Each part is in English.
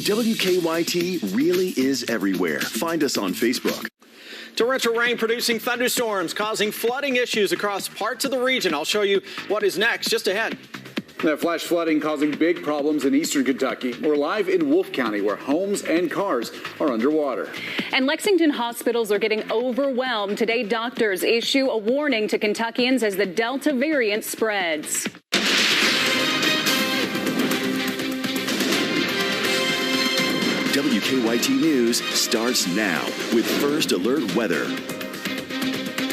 WKYT really is everywhere. Find us on Facebook. Torrential rain producing thunderstorms, causing flooding issues across parts of the region. I'll show you what is next just ahead. That flash flooding causing big problems in eastern Kentucky. We're live in Wolfe County, where homes and cars are underwater. And Lexington hospitals are getting overwhelmed. Today, doctors issue a warning to Kentuckians as the Delta variant spreads. WKYT News starts now with First Alert Weather.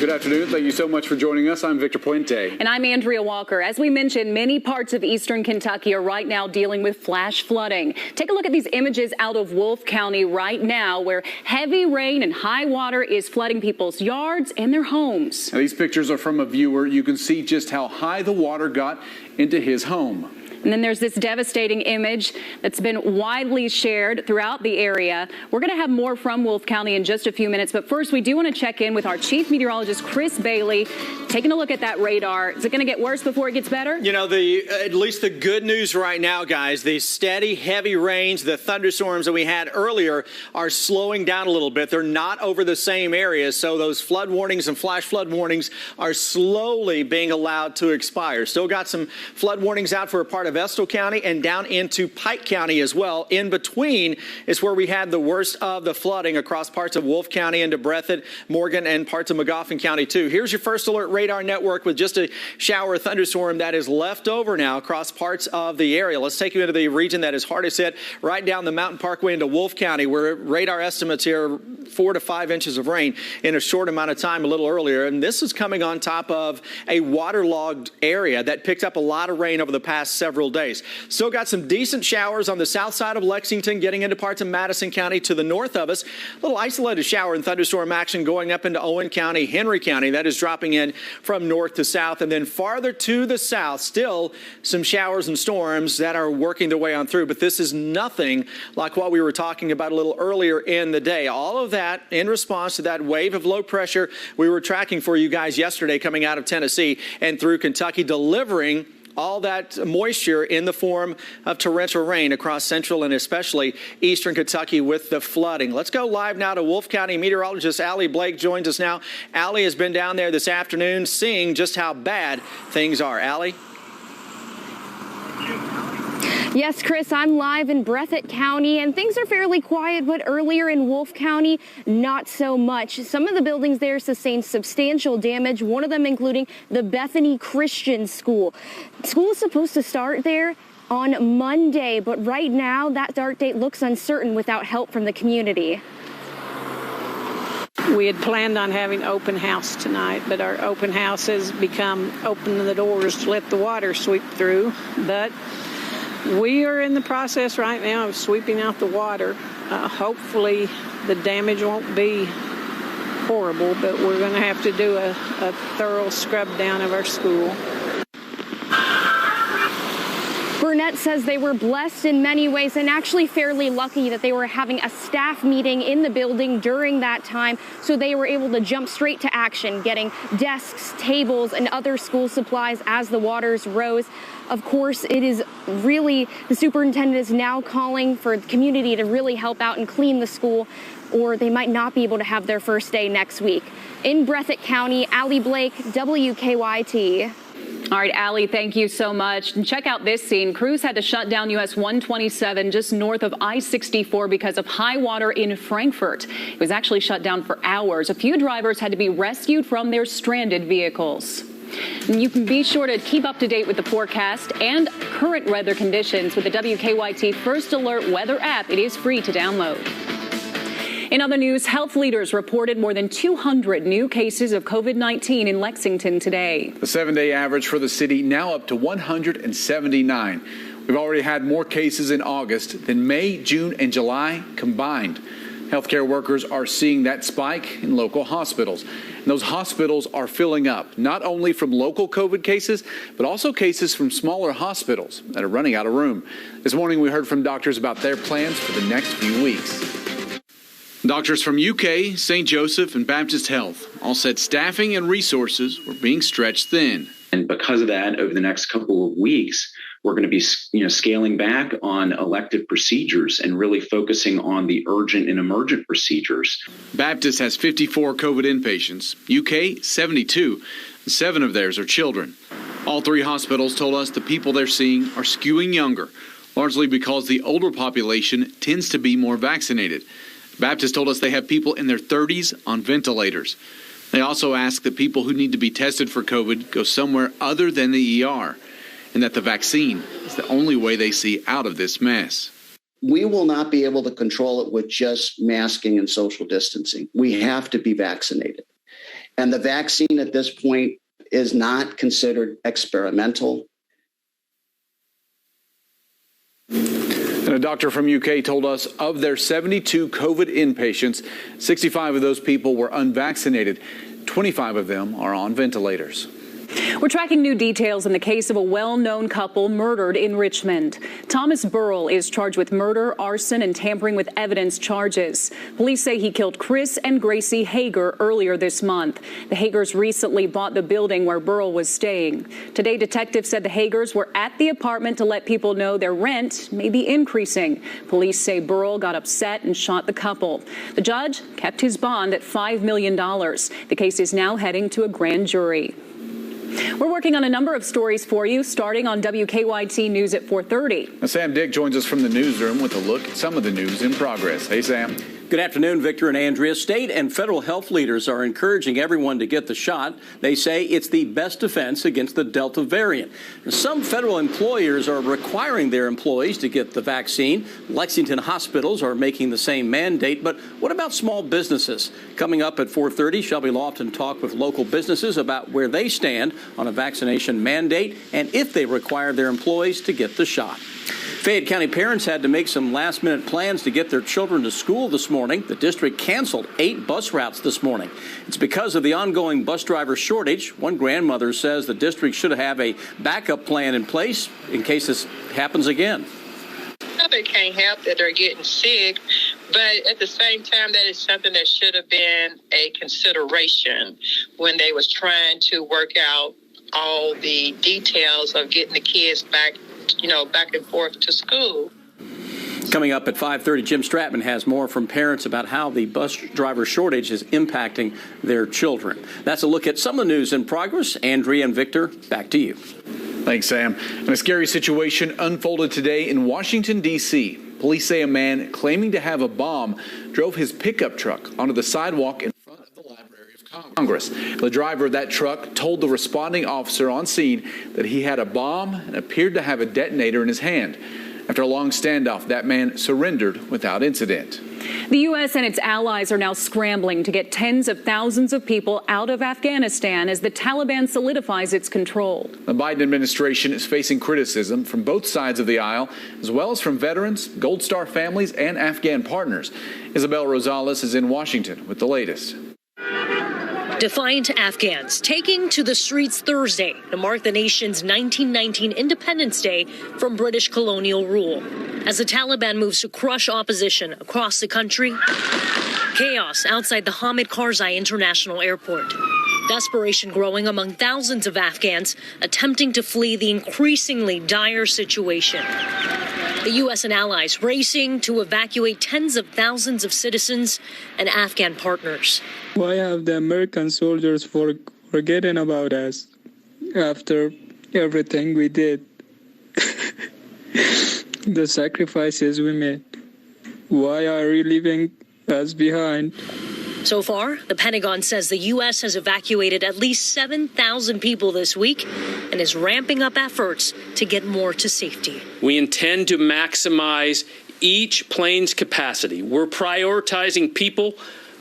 Good afternoon. Thank you so much for joining us. I'm Victor Puente. And I'm Andrea Walker. As we mentioned, many parts of eastern Kentucky are right now dealing with flash flooding. Take a look at these images out of Wolfe County right now, where heavy rain and high water is flooding people's yards and their homes. Now, these pictures are from a viewer. You can see just how high the water got into his home. And then there's this devastating image that's been widely shared throughout the area. We're going to have more from Wolfe County in just a few minutes. But first, we do want to check in with our chief meteorologist, Chris Bailey, taking a look at that radar. Is it going to get worse before it gets better? You know, at least the good news right now, guys, the steady, heavy rains, the thunderstorms that we had earlier are slowing down a little bit. They're not over the same areas. So those flood warnings and flash flood warnings are slowly being allowed to expire. Still got some flood warnings out for a part of Estill County and down into Pike County as well. In between is where we had the worst of the flooding across parts of Wolfe County into Breathitt, Morgan, and parts of Magoffin County too. Here's your First Alert radar network with just a shower thunderstorm that is left over now across parts of the area. Let's take you into the region that is hardest hit, right down the Mountain Parkway into Wolfe County, where radar estimates here 4 to 5 inches of rain in a short amount of time a little earlier. And this is coming on top of a waterlogged area that picked up a lot of rain over the past several days. Still got some decent showers on the south side of Lexington, getting into parts of Madison County to the north of us. A little isolated shower and thunderstorm action going up into Owen County, Henry County. That is dropping in from north to south. And then farther to the south, still some showers and storms that are working their way on through. But this is nothing like what we were talking about a little earlier in the day. All of that in response to that wave of low pressure we were tracking for you guys yesterday coming out of Tennessee and through Kentucky, delivering all that moisture in the form of torrential rain across central and especially eastern Kentucky with the flooding. Let's go live now to Wolfe County meteorologist Allie Blake joins us now. Allie has been down there this afternoon seeing just how bad things are. Allie? Yes, Chris, I'm live in Breathitt County, and things are fairly quiet, but earlier in Wolfe County, not so much. Some of the buildings there sustained substantial damage, one of them including the Bethany Christian School. School is supposed to start there on Monday, but right now that start date looks uncertain without help from the community. We had planned on having open house tonight, but our open house has become open the doors to let the water sweep through. But we are in the process right now of sweeping out the water. Hopefully the damage won't be horrible, but we're going to have to do a thorough scrub down of our school. Burnett says they were blessed in many ways and actually fairly lucky that they were having a staff meeting in the building during that time, so they were able to jump straight to action, getting desks, tables, and other school supplies as the waters rose. Of course, it is really, the superintendent is now calling for the community to really help out and clean the school, or they might not be able to have their first day next week. In Breathitt County, Allie Blake, WKYT. All right, Allie, thank you so much. And check out this scene. Crews had to shut down US 127 just north of I-64 because of high water in Frankfort. It was actually shut down for hours. A few drivers had to be rescued from their stranded vehicles. And you can be sure to keep up to date with the forecast and current weather conditions with the WKYT First Alert Weather app. It is free to download. In other news, health leaders reported more than 200 new cases of COVID-19 in Lexington today. The 7-day average for the city now up to 179. We've already had more cases in August than May, June, and July combined. Healthcare workers are seeing that spike in local hospitals. And those hospitals are filling up, not only from local COVID cases, but also cases from smaller hospitals that are running out of room. This morning, we heard from doctors about their plans for the next few weeks. Doctors from UK, St. Joseph, and Baptist Health all said staffing and resources were being stretched thin. And because of that, over the next couple of weeks, We're going to be, scaling back on elective procedures and really focusing on the urgent and emergent procedures. Baptist has 54 COVID inpatients, UK 72, and 7 of theirs are children. All 3 hospitals told us the people they're seeing are skewing younger, largely because the older population tends to be more vaccinated. Baptist told us they have people in their 30s on ventilators. They also ask that people who need to be tested for COVID go somewhere other than the ER, and that the vaccine is the only way they see out of this mess. We will not be able to control it with just masking and social distancing. We have to be vaccinated. And the vaccine at this point is not considered experimental. And a doctor from UK told us of their 72 COVID inpatients, 65 of those people were unvaccinated. 25 of them are on ventilators. We're tracking new details in the case of a well-known couple murdered in Richmond. Thomas Burrell is charged with murder, arson, and tampering with evidence charges. Police say he killed Chris and Gracie Hager earlier this month. The Hagers recently bought the building where Burrell was staying. Today, detectives said the Hagers were at the apartment to let people know their rent may be increasing. Police say Burrell got upset and shot the couple. The judge kept his bond at $5 million. The case is now heading to a grand jury. We're working on a number of stories for you, starting on Wkyt News at 4:30. Now, Sam Dick joins us from the newsroom with a look at some of the news in progress. Hey, Sam. Good afternoon, Victor and Andrea. State and federal health leaders are encouraging everyone to get the shot. They say it's the best defense against the Delta variant. Some federal employers are requiring their employees to get the vaccine. Lexington hospitals are making the same mandate. But what about small businesses? Coming up at 4:30, Shelby Lofton talked with local businesses about where they stand on a vaccination mandate and if they require their employees to get the shot. Fayette County parents had to make some last-minute plans to get their children to school this morning. The district canceled 8 bus routes this morning. It's because of the ongoing bus driver shortage. One grandmother says the district should have a backup plan in place in case this happens again. They can't help that they're getting sick, but at the same time, that is something that should have been a consideration when they was trying to work out all the details of getting the kids back and forth to school. Coming up at 5:30, Jim Stratman has more from parents about how the bus driver shortage is impacting their children. That's a look at some of the news in progress. Andrea and Victor, back to you. Thanks, Sam. And a scary situation unfolded today in Washington, D.C. Police say a man claiming to have a bomb drove his pickup truck onto the sidewalk in front of the Library of Congress. The driver of that truck told the responding officer on scene that he had a bomb and appeared to have a detonator in his hand. After a long standoff, that man surrendered without incident. The U.S. and its allies are now scrambling to get tens of thousands of people out of Afghanistan as the Taliban solidifies its control. The Biden administration is facing criticism from both sides of the aisle, as well as from veterans, Gold Star families, and Afghan partners. Isabel Rosales is in Washington with the latest. Defiant Afghans taking to the streets Thursday to mark the nation's 1919 Independence Day from British colonial rule. As the Taliban moves to crush opposition across the country, chaos outside the Hamid Karzai International Airport. Desperation growing among thousands of Afghans attempting to flee the increasingly dire situation. The U.S. and allies racing to evacuate tens of thousands of citizens and Afghan partners. Why have the American soldiers forgotten about us after everything we did? The sacrifices we made. Why are you leaving us behind? So far, the Pentagon says the U.S. has evacuated at least 7,000 people this week and is ramping up efforts to get more to safety. We intend to maximize each plane's capacity. We're prioritizing people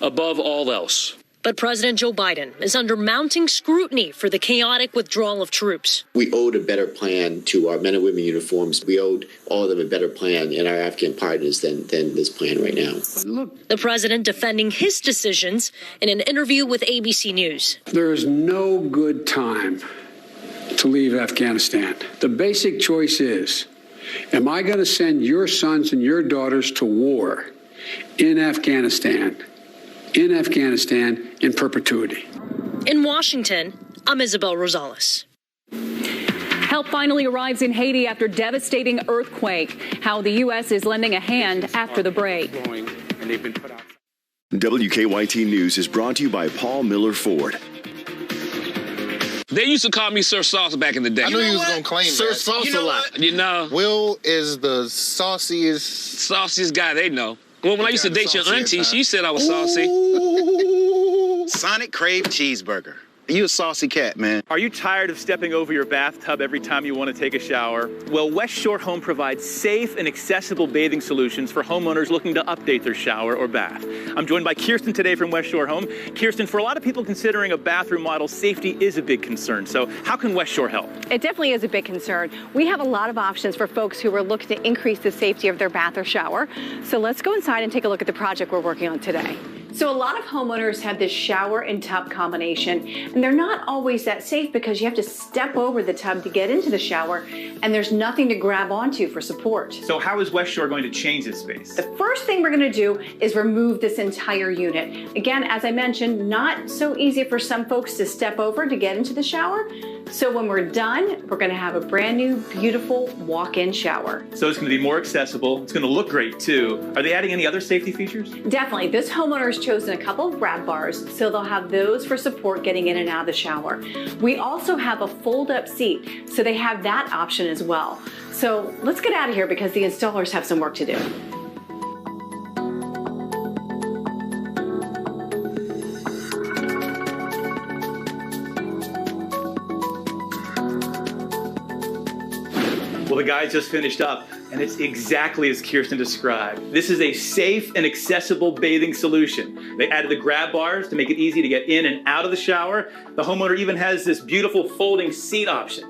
above all else. But President Joe Biden is under mounting scrutiny for the chaotic withdrawal of troops. We owed a better plan to our men and women uniforms. We owed all of them a better plan and our Afghan partners than this plan right now. The president defending his decisions in an interview with ABC News. There is no good time to leave Afghanistan. The basic choice is, am I going to send your sons and your daughters to war in Afghanistan in perpetuity? In Washington, I'm Isabel Rosales. Help finally arrives in Haiti after devastating earthquake. How the U.S. is lending a hand after the break. WKYT News is brought to you by Paul Miller Ford. They used to call me Sir Sauce back in the day. I knew you was going to claim Sir that. Sauce a lot. You know. Will is the sauciest guy they know. Well, when I used to date your auntie, she said I was saucy. Sonic Crave Cheeseburger. You a saucy cat, man. Are you tired of stepping over your bathtub every time you want to take a shower? Well, West Shore Home provides safe and accessible bathing solutions for homeowners looking to update their shower or bath. I'm joined by Kirsten today from West Shore Home. Kirsten, for a lot of people considering a bathroom model, safety is a big concern. So how can West Shore help? It definitely is a big concern. We have a lot of options for folks who are looking to increase the safety of their bath or shower. So let's go inside and take a look at the project we're working on today. So a lot of homeowners have this shower and tub combination, and they're not always that safe because you have to step over the tub to get into the shower, and there's nothing to grab onto for support. So how is West Shore going to change this space? The first thing we're going to do is remove this entire unit. Again, as I mentioned, not so easy for some folks to step over to get into the shower. So when we're done, we're going to have a brand new, beautiful walk-in shower. So it's going to be more accessible. It's going to look great too. Are they adding any other safety features? Definitely. This homeowner has chosen a couple of grab bars, so they'll have those for support getting in and out of the shower. We also have a fold-up seat, so they have that option as well. So let's get out of here because the installers have some work to do. Well, the guys just finished up, and it's exactly as Kirsten described. This is a safe and accessible bathing solution. They added the grab bars to make it easy to get in and out of the shower. The homeowner even has this beautiful folding seat option.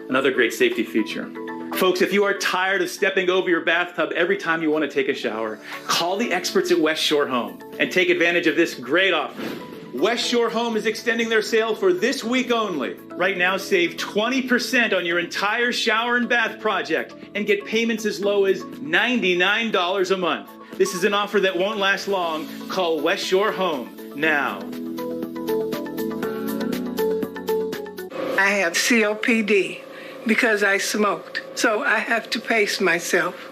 Another great safety feature. Folks, if you are tired of stepping over your bathtub every time you want to take a shower, call the experts at West Shore Home and take advantage of this great offer. West Shore Home is extending their sale for this week only. Right now, save 20% on your entire shower and bath project and get payments as low as $99 a month. This is an offer that won't last long. Call West Shore Home now. I have COPD because I smoked, so I have to pace myself.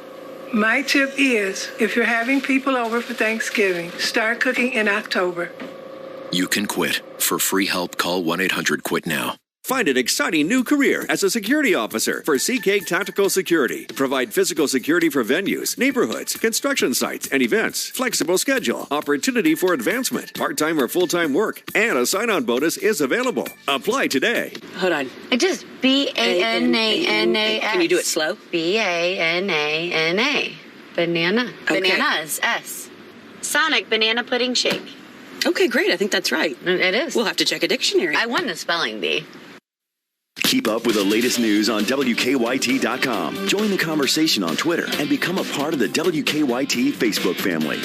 My tip is, if you're having people over for Thanksgiving, start cooking in October. You can quit. For free help, call 1-800-QUIT now. Find an exciting new career as a security officer for Wkyt Tactical Security. Provide physical security for venues, neighborhoods, construction sites, and events. Flexible schedule, opportunity for advancement, part-time or full-time work, and a sign-on bonus is available. Apply today. Hold on. It just B-A-N-A-N-A-S. Can you do it slow? B-A-N-A-N-A. Banana. Okay. Banana is S. Sonic Banana Pudding Shake. Okay, great. I think that's right. It is. We'll have to check a dictionary. I won the spelling bee. Keep up with the latest news on WKYT.com. Join the conversation on Twitter and become a part of the WKYT Facebook family.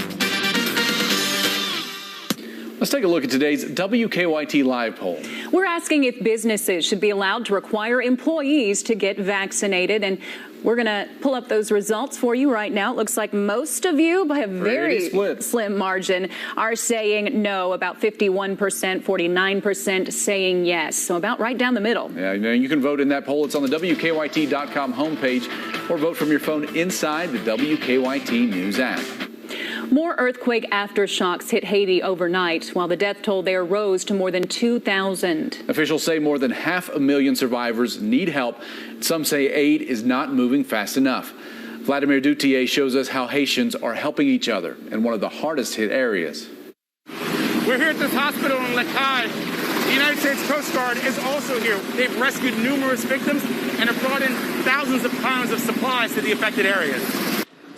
Let's take a look at today's WKYT Live poll. We're asking if businesses should be allowed to require employees to get vaccinated, and we're going to pull up those results for you right now. It looks like most of you, by a very slim margin, are saying no. About 51%, 49% saying yes. So about right down the middle. Yeah, you can vote in that poll. It's on the WKYT.com homepage, or vote from your phone inside the WKYT News app. More earthquake aftershocks hit Haiti overnight, while the death toll there rose to more than 2,000. Officials say more than 500,000 survivors need help. Some say aid is not moving fast enough. Vladimir Dutier shows us how Haitians are helping each other in one of the hardest hit areas. We're here at this hospital in Wkyt. The United States Coast Guard is also here. They've rescued numerous victims and have brought in thousands of pounds of supplies to the affected areas.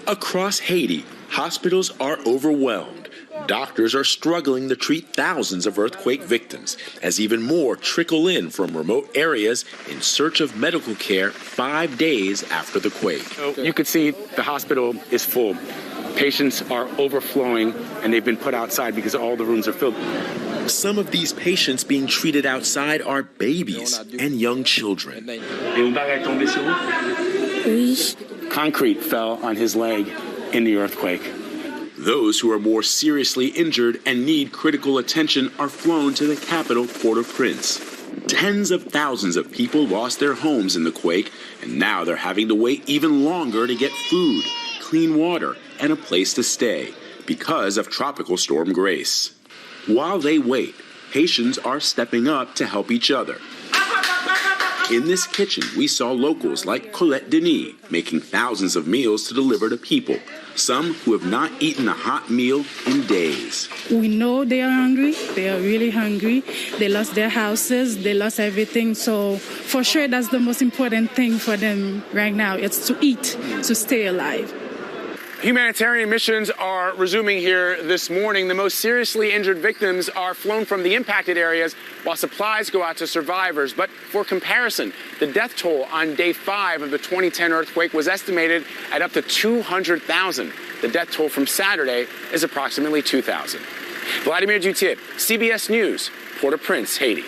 Across Haiti, hospitals are overwhelmed. Doctors are struggling to treat thousands of earthquake victims as even more trickle in from remote areas in search of medical care 5 days after the quake. You can see the hospital is full. Patients are overflowing, and they've been put outside because all the rooms are filled. Some of these patients being treated outside are babies and young children. Concrete fell on his leg in the earthquake. Those who are more seriously injured and need critical attention are flown to the capital, Port-au-Prince. Tens of thousands of people lost their homes in the quake, and now they're having to wait even longer to get food, clean water, and a place to stay because of Tropical Storm Grace. While they wait, Haitians are stepping up to help each other. In this kitchen, we saw locals like Colette Denis making thousands of meals to deliver to people, some who have not eaten a hot meal in days. We know they are hungry. They are really hungry. They lost their houses. They lost everything. So for sure, that's the most important thing for them right now. It's to eat, to stay alive. Humanitarian missions are resuming here this morning. The most seriously injured victims are flown from the impacted areas while supplies go out to survivors. But for comparison, the death toll on day 5 of the 2010 earthquake was estimated at up to 200,000. The death toll from Saturday is approximately 2,000. Vladimir Wkyt, CBS News, Port-au-Prince, Haiti.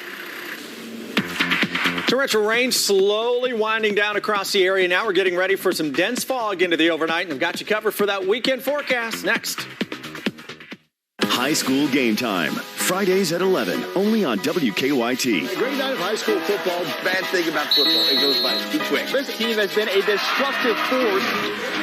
Torrential rain slowly winding down across the area. Now we're getting ready for some dense fog into the overnight, and I've got you covered for that weekend forecast next. High school game time. Fridays at 11, only on WKYT. A great night of high school football. Bad thing about football, it goes by too quick. This team has been a destructive force.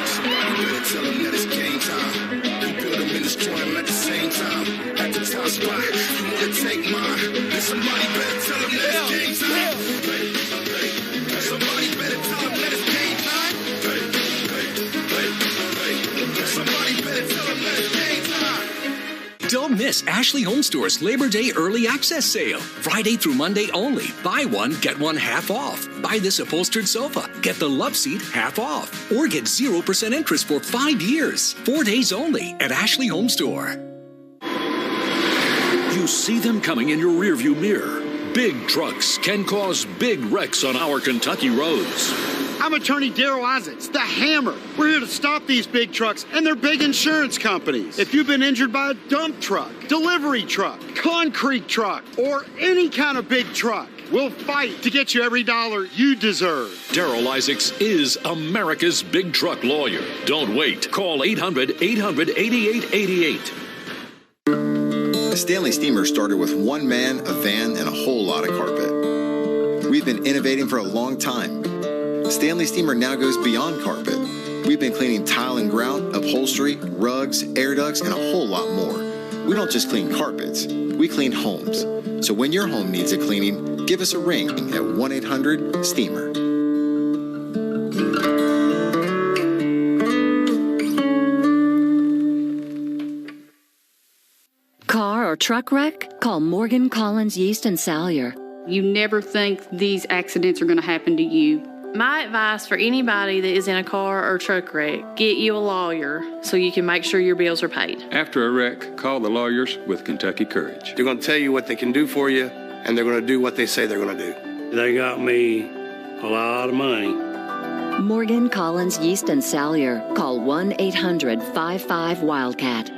Somebody better tell them that it's game time. We build them in this joint at the same time. At the top spot, you want to take mine. And somebody better tell them that it's game time. Somebody better tell them that it's game time. Somebody better tell them that it's game time. Don't miss Ashley Home Store's Labor Day Early Access Sale. Friday through Monday only. Buy one, get one half off. Buy this upholstered sofa. Get the love seat half off. Or get 0% interest for 5 years. 4 days only at Ashley Home Store. You see them coming in your rearview mirror. Big trucks can cause big wrecks on our Kentucky roads. I'm attorney Daryl Isaacs, the Hammer. We're here to stop these big trucks and their big insurance companies. If you've been injured by a dump truck, delivery truck, concrete truck, or any kind of big truck, we'll fight to get you every dollar you deserve. Daryl Isaacs is America's big truck lawyer. Don't wait. Call 800-800-8888. The Stanley Steamer started with one man, a van, and a whole lot of carpet. We've been innovating for a long time. Stanley Steamer now goes beyond carpet. We've been cleaning tile and grout, upholstery, rugs, air ducts, and a whole lot more. We don't just clean carpets, we clean homes. So when your home needs a cleaning, give us a ring at 1-800-STEAMER. Car or truck wreck? Call Morgan, Collins, Yeast, and Salyer. You never think these accidents are going to happen to you. My advice for anybody that is in a car or truck wreck, get you a lawyer so you can make sure your bills are paid. After a wreck, call the lawyers with Kentucky Courage. They're going to tell you what they can do for you, and they're going to do what they say they're going to do. They got me a lot of money. Morgan, Collins, Yeast, and Salyer. Call 1-800-55-WILDCAT.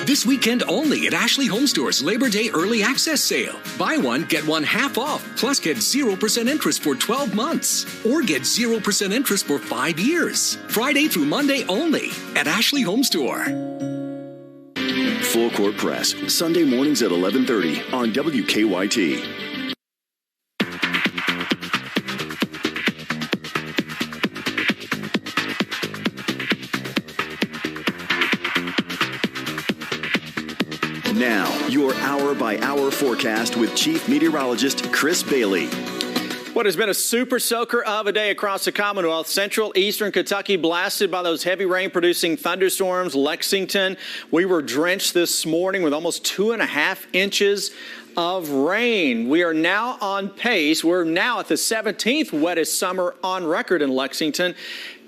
This weekend only at Ashley Home Store's Labor Day Early Access Sale. Buy one, get one half off, plus get 0% interest for 12 months. Or get 0% interest for 5 years. Friday through Monday only at Ashley Home Store. Full Court Press, Sunday mornings at 11:30 on WKYT. Now, your hour-by-hour forecast with Chief Meteorologist Chris Bailey. What has been a super soaker of a day across the Commonwealth. Central eastern Kentucky blasted by those heavy rain-producing thunderstorms. Lexington, we were drenched this morning with almost 2.5 inches of rain. We are now on pace. We're now at the 17th wettest summer on record in Lexington.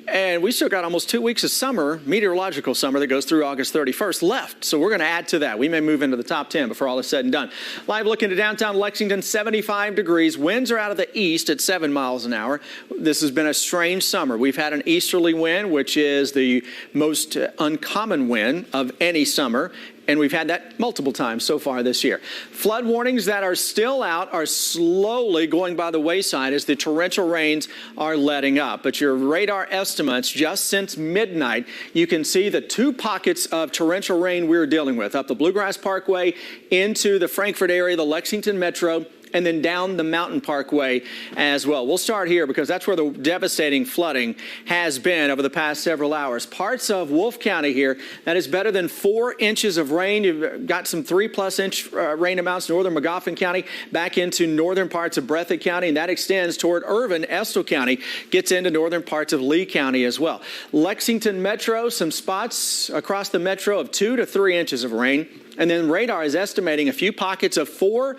And we still got almost 2 weeks of summer, meteorological summer, that goes through August 31st left. So we're going to add to that. We may move into the top 10 before all is said and done. Live look into downtown Lexington, 75 degrees. Winds are out of the east at 7 miles an hour. This has been a strange summer. We've had an easterly wind, which is the most uncommon wind of any summer. and we've had that multiple times so far this year. Flood warnings that are still out are slowly going by the wayside as the torrential rains are letting up. But your radar estimates just since midnight, you can see the 2 pockets of torrential rain we're dealing with up the Bluegrass Parkway into the Frankfort area, the Lexington Metro, and then down the Mountain Parkway as well. We'll start here because that's where the devastating flooding has been over the past several hours. Parts of Wolfe County here, that is better than 4 inches of rain. You've got some 3+ inch rain amounts, northern Magoffin County, back into northern parts of Breathitt County, and that extends toward Irvin. Estill County gets into northern parts of Lee County as well. Lexington Metro, some spots across the metro of 2 to 3 inches of rain. And then radar is estimating a few pockets of 4+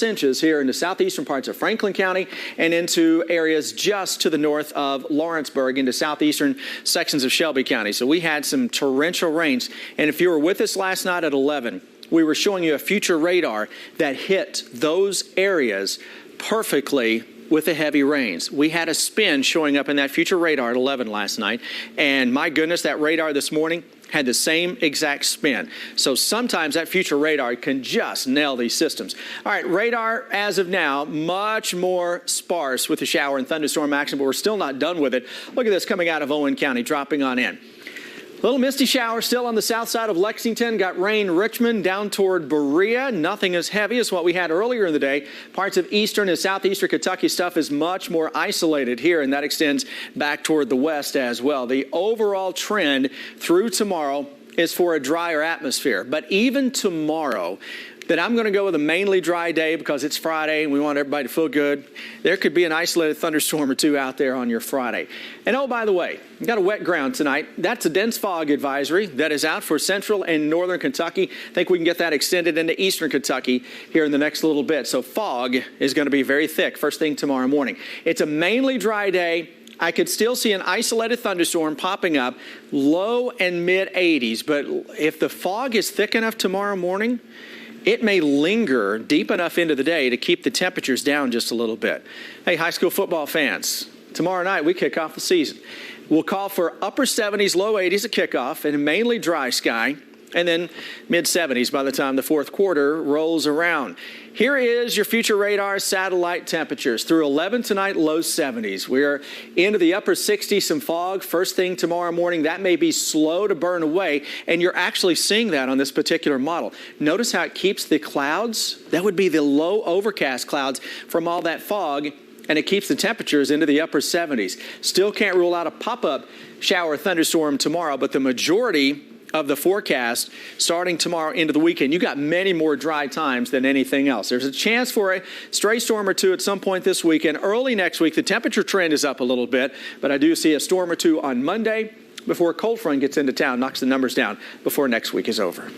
inches here in the southeastern parts of Franklin County and into areas just to the north of Lawrenceburg into southeastern sections of Shelby County. So we had some torrential rains. And if you were with us last night at 11, we were showing you a future radar that hit those areas perfectly with the heavy rains. We had a spin showing up in that future radar at 11 last night. And my goodness, that radar this morning had the same exact spin. So sometimes that future radar can just nail these systems. All right, radar as of now, much more sparse with the shower and thunderstorm action, but we're still not done with it. Look at this coming out of Owen County, dropping on in. Little misty shower still on the south side of Lexington. Got rain Richmond down toward Berea. Nothing as heavy as what we had earlier in the day. Parts of eastern and southeastern Kentucky stuff is much more isolated here, and that extends back toward the west as well. The overall trend through tomorrow is for a drier atmosphere. But even tomorrow, that I'm going to go with a mainly dry day because it's Friday and we want everybody to feel good. There could be an isolated thunderstorm or 2 out there on your Friday. And oh, by the way, we've got a wet ground tonight. That's a dense fog advisory that is out for central and northern Kentucky. I think we can get that extended into eastern Kentucky here in the next little bit. So fog is going to be very thick first thing tomorrow morning. It's a mainly dry day. I could still see an isolated thunderstorm popping up, low and mid 80s. But if the fog is thick enough tomorrow morning, it may linger deep enough into the day to keep the temperatures down just a little bit. Hey, high school football fans, tomorrow night we kick off the season. We'll call for upper 70s, low 80s at kickoff and a mainly dry sky, and then mid 70s by the time the fourth quarter rolls around. Here is your future radar satellite temperatures. Through 11 tonight, low 70s. We are into the upper 60s, some fog. First thing tomorrow morning, that may be slow to burn away, and you're actually seeing that on this particular model. Notice how it keeps the clouds. That would be the low overcast clouds from all that fog, and it keeps the temperatures into the upper 70s. Still can't rule out a pop-up shower thunderstorm tomorrow, but the majority of the forecast starting tomorrow into the weekend, you got many more dry times than anything else. There's a chance for a stray storm or 2 at some point this weekend. Early next week, the temperature trend is up a little bit, but I do see a storm or 2 on Monday before a cold front gets into town, knocks the numbers down before next week is over.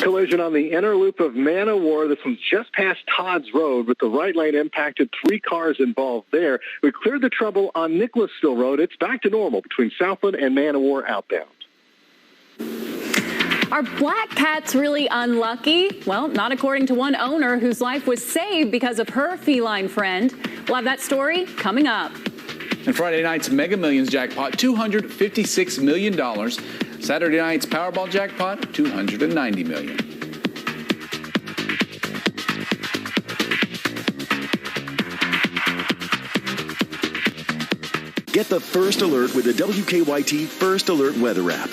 Collision on the inner loop of Man o' War. This one's just past Todd's Road with the right lane impacted. 3 cars involved there. We cleared the trouble on Nicholasville Road. It's back to normal between Southland and Man o' War outbound. Are black cats really unlucky? Well, not according to one owner whose life was saved because of her feline friend. We'll have that story coming up. And Friday night's Mega Millions jackpot, $256 million. Saturday night's Powerball jackpot, $290 million. Get the first alert with the WKYT First Alert weather app.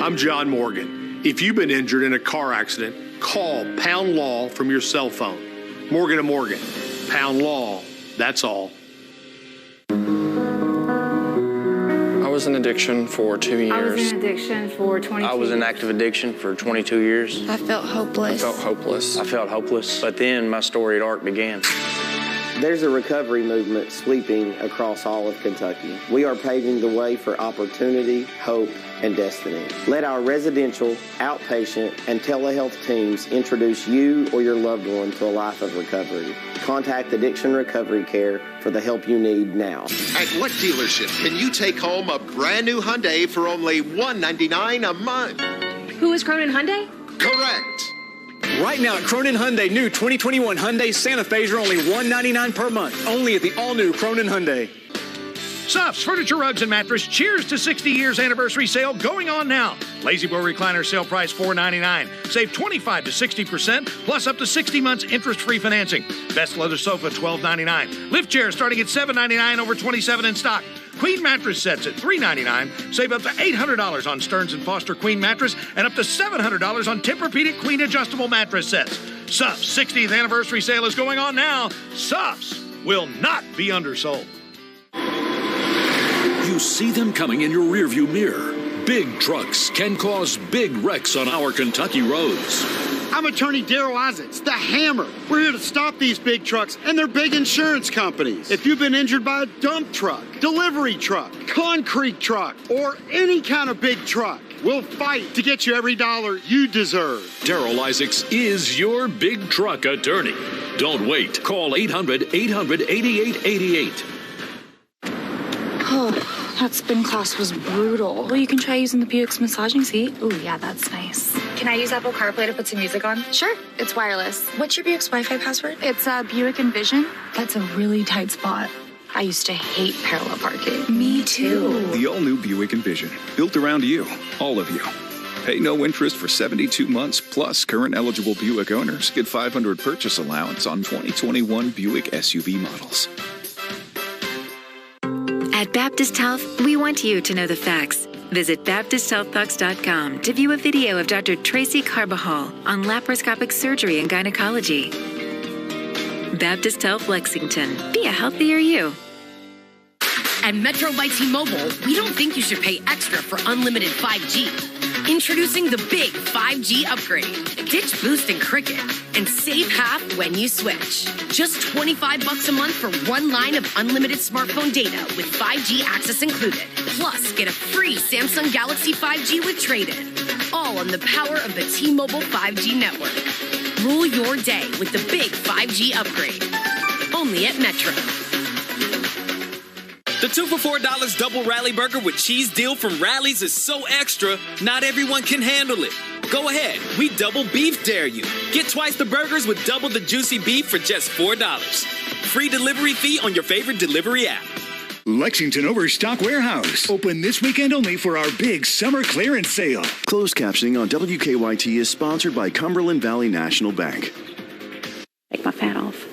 I'm John Morgan. If you've been injured in a car accident, call Pound Law from your cell phone. Morgan & Morgan. Pound Law. That's all. I was in addiction for 2 years. I was in addiction for 22 years. I was in active addiction for 22 years. I felt hopeless. I felt hopeless. But then my storied arc began. There's a recovery movement sweeping across all of Kentucky. We are paving the way for opportunity, hope, and destiny. Let our residential, outpatient, and telehealth teams introduce you or your loved one to a life of recovery. Contact Addiction Recovery Care for the help you need now. At what dealership can you take home a brand new Hyundai for only $199 a month? Who is Cronin Hyundai? Correct. Right now at Cronin Hyundai, new 2021 Hyundai Santa Fe's are only $199 per month. Only at the all-new Cronin Hyundai. Suffs Furniture, Rugs, and Mattress. Cheers to 60 years anniversary sale going on now. Lazy Boy recliner sale price $4.99. Save 25 to 60% plus up to 60 months interest-free financing. Best leather sofa $12.99. Lift chair starting at $7.99 over 27 in stock. Queen mattress sets at $3.99. Save up to $800 on Stearns & Foster Queen mattress and up to $700 on Tempur-Pedic Queen adjustable mattress sets. Suffs 60th anniversary sale is going on now. Suffs will not be undersold. You see them coming in your rearview mirror. Big trucks can cause big wrecks on our Kentucky roads. I'm attorney Daryl Isaacs, the Hammer. We're here to stop these big trucks and their big insurance companies. If you've been injured by a dump truck, delivery truck, concrete truck, or any kind of big truck, we'll fight to get you every dollar you deserve. Daryl Isaacs is your big truck attorney. Don't wait. Call 800-800-8888. Oh, that spin class was brutal. Well, you can try using the Buick's massaging seat. Oh, yeah, that's nice. Can I use Apple CarPlay to put some music on? Sure, it's wireless. What's your Buick's Wi-Fi password? It's Buick Envision. That's a really tight spot. I used to hate parallel parking. Me too. The all-new Buick Envision, built around you, all of you. Pay no interest for 72 months, plus current eligible Buick owners get $500 purchase allowance on 2021 Buick SUV models. At Baptist Health, we want you to know the facts. Visit BaptistHealthBucks.com to view a video of Dr. Tracy Carbajal on laparoscopic surgery and gynecology. Baptist Health Lexington. Be a healthier you. At Metro by T-Mobile, we don't think you should pay extra for unlimited 5G. Introducing the big 5G upgrade. Ditch Boost and Cricket and save half when you switch. Just $25 a month for one line of unlimited smartphone data with 5G access included. Plus, get a free Samsung Galaxy 5G with trade-in. All on the power of the T-Mobile 5G network. Rule your day with the big 5G upgrade. Only at Metro. The 2 for $4 double Rally Burger with cheese deal from Rally's is so extra, not everyone can handle it. Go ahead, we double beef dare you. Get twice the burgers with double the juicy beef for just $4. Free delivery fee on your favorite delivery app. Lexington Overstock Warehouse. Open this weekend only for our big summer clearance sale. Closed captioning on WKYT is sponsored by Cumberland Valley National Bank. Take my fat off.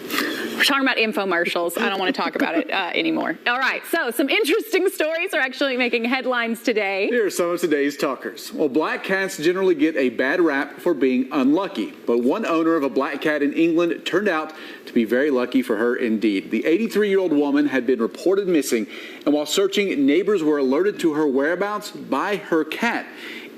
We're talking about infomercials. I don't want to talk about it anymore. All right, so some interesting stories are actually making headlines today. Here are some of today's talkers. Well, black cats generally get a bad rap for being unlucky, but one owner of a black cat in England turned out to be very lucky for her indeed. The 83-year-old woman had been reported missing, and while searching, neighbors were alerted to her whereabouts by her cat.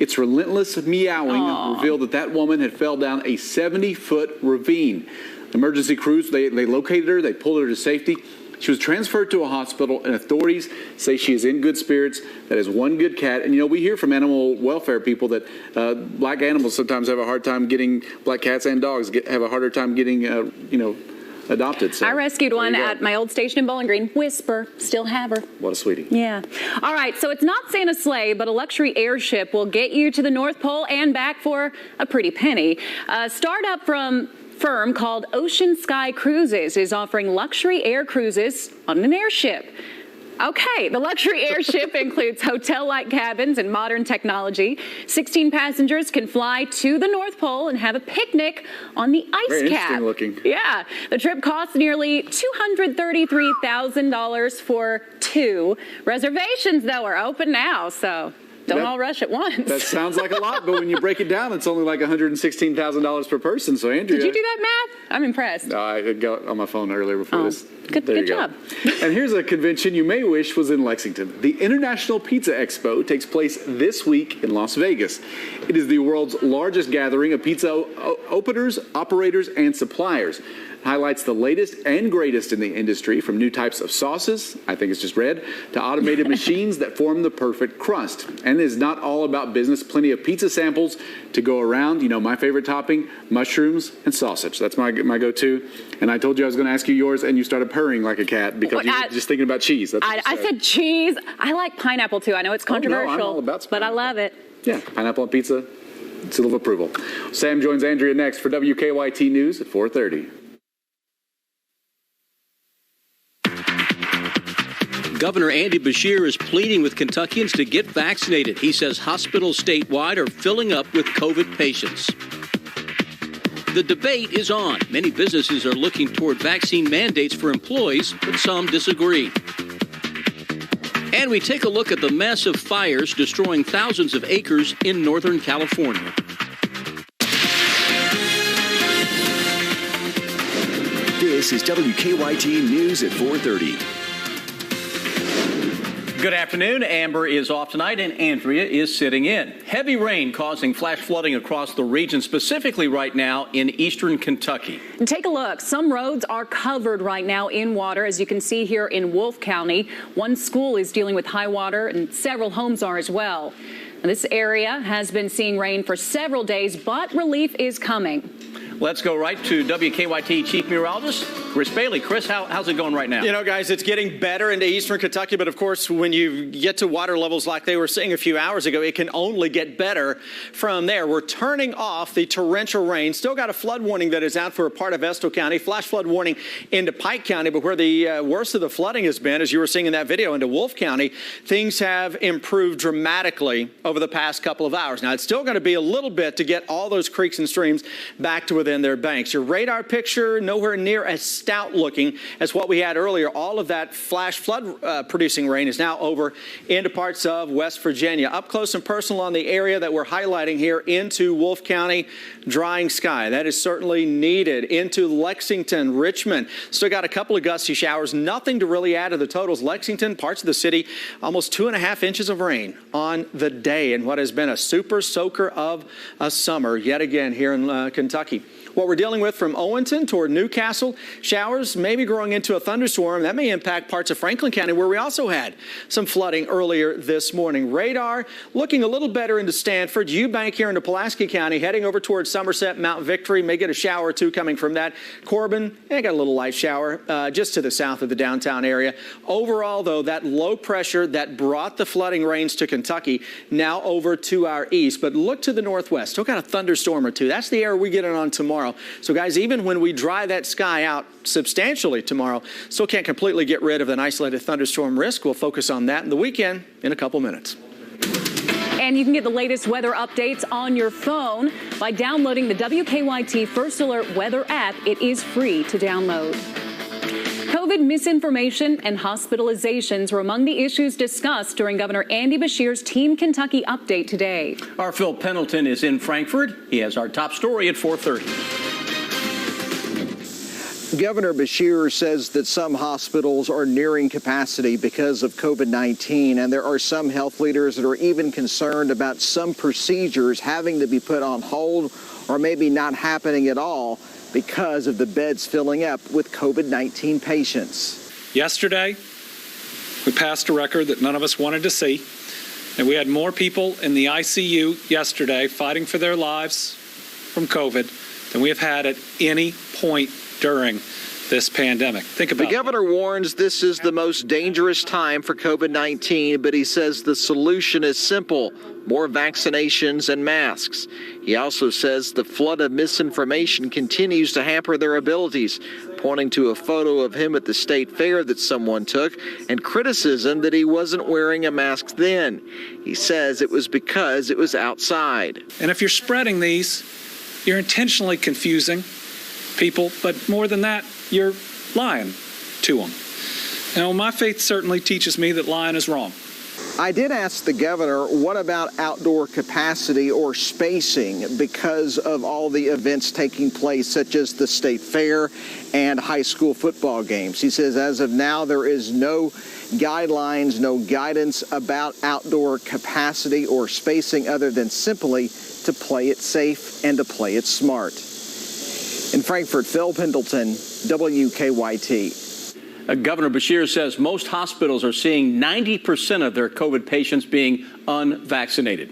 Its relentless meowing revealed that woman had fell down a 70-foot ravine. Emergency crews, they located her, they pulled her to safety. She was transferred to a hospital, and authorities say she is in good spirits. That is one good cat. And, you know, we hear from animal welfare people that black animals sometimes have a hard time getting, black cats and dogs have a harder time getting, adopted. So, I rescued one at my old station in Bowling Green. Whisper, still have her. What a sweetie. Yeah. All right, so it's not Santa's sleigh, but a luxury airship will get you to the North Pole and back for a pretty penny. A startup firm called Ocean Sky Cruises is offering luxury air cruises on an airship. Okay, the luxury airship includes hotel-like cabins and modern technology. 16 passengers can fly to the North Pole and have a picnic on the ice Very cap. Interesting looking. Yeah, the trip costs nearly $233,000 for two. Reservations, though, are open now, so don't all rush at once. That sounds like a lot, but when you break it down, it's only like $116,000 per person. So, Andrea, did you do that math? I'm impressed. I got on my phone earlier before this. Good job. And here's a convention you may wish was in Lexington. The International Pizza Expo takes place this week in Las Vegas. It is the world's largest gathering of pizza openers, operators, and suppliers. Highlights the latest and greatest in the industry, from new types of sauces, I think it's just red, to automated machines that form the perfect crust. And it is not all about business. Plenty of pizza samples to go around. You know, my favorite topping, mushrooms and sausage. That's my go-to. And I told you I was going to ask you yours, and you started purring like a cat because you were just thinking about cheese. I said cheese. I like pineapple, too. I know it's controversial, I'm all about but I love it. Yeah, pineapple on pizza, seal of approval. Sam joins Andrea next for WKYT News at 4:30. Governor Andy Beshear is pleading with Kentuckians to get vaccinated. He says hospitals statewide are filling up with COVID patients. The debate is on. Many businesses are looking toward vaccine mandates for employees, but some disagree. And we take a look at the massive fires destroying thousands of acres in Northern California. This is WKYT News at 4:30. Good afternoon. Amber is off tonight and Andrea is sitting in. Heavy rain causing flash flooding across the region, specifically right now in eastern Kentucky. Take a look. Some roads are covered right now in water, as you can see here in Wolfe County. One school is dealing with high water and several homes are as well. Now, this area has been seeing rain for several days, but relief is coming. Let's go right to WKYT Chief Meteorologist Chris Bailey. Chris, how's it going right now? You know, guys, it's getting better into eastern Kentucky, but of course, when you get to water levels like they were seeing a few hours ago, it can only get better from there. We're turning off the torrential rain. Still got a flood warning that is out for a part of Estill County, flash flood warning into Pike County, but where the worst of the flooding has been, as you were seeing in that video, into Wolfe County, things have improved dramatically over the past couple of hours. Now, it's still going to be a little bit to get all those creeks and streams back to within their banks. Your radar picture nowhere near as stout looking as what we had earlier. All of that flash flood producing rain is now over into parts of West Virginia. Up close and personal on the area that we're highlighting here into Wolfe County, drying sky. That is certainly needed. Into Lexington, Richmond. Still got a couple of gusty showers. Nothing to really add to the totals. Lexington, parts of the city, almost 2.5 inches of rain on the day in what has been a super soaker of a summer yet again here in Kentucky. What we're dealing with from Owenton toward Newcastle, showers maybe growing into a thunderstorm. That may impact parts of Franklin County, where we also had some flooding earlier this morning. Radar looking a little better into Stanford. Eubank here into Pulaski County, heading over towards Somerset, Mount Victory. May get a shower or two coming from that. Corbin, got a little light shower just to the south of the downtown area. Overall, though, that low pressure that brought the flooding rains to Kentucky now over to our east. But look to the northwest. Still got a thunderstorm or two. That's the area we get in on tomorrow. So, guys, even when we dry that sky out substantially tomorrow, still can't completely get rid of an isolated thunderstorm risk. We'll focus on that in the weekend in a couple minutes. And you can get the latest weather updates on your phone by downloading the WKYT First Alert Weather app. It is free to download. COVID misinformation and hospitalizations were among the issues discussed during Governor Andy Beshear's Team Kentucky update today. Our Phil Pendleton is in Frankfort. He has our top story at 4:30. Governor Beshear says that some hospitals are nearing capacity because of COVID-19, and there are some health leaders that are even concerned about some procedures having to be put on hold or maybe not happening at all because of the beds filling up with COVID-19 patients. Yesterday, we passed a record that none of us wanted to see, and we had more people in the ICU yesterday fighting for their lives from COVID than we have had at any point during this pandemic. Think about it. The governor warns this is the most dangerous time for COVID-19, but he says the solution is simple: more vaccinations and masks. He also says the flood of misinformation continues to hamper their abilities, pointing to a photo of him at the state fair that someone took and criticism that he wasn't wearing a mask then. He says it was because it was outside. And if you're spreading these, you're intentionally confusing people, but more than that, you're lying to them. Now, my faith certainly teaches me that lying is wrong. I did ask the governor, what about outdoor capacity or spacing because of all the events taking place, such as the state fair and high school football games? He says as of now, there is no guidelines, no guidance about outdoor capacity or spacing other than simply to play it safe and to play it smart. In Frankfort, Phil Pendleton, WKYT. Governor Beshear says most hospitals are seeing 90% of their COVID patients being unvaccinated.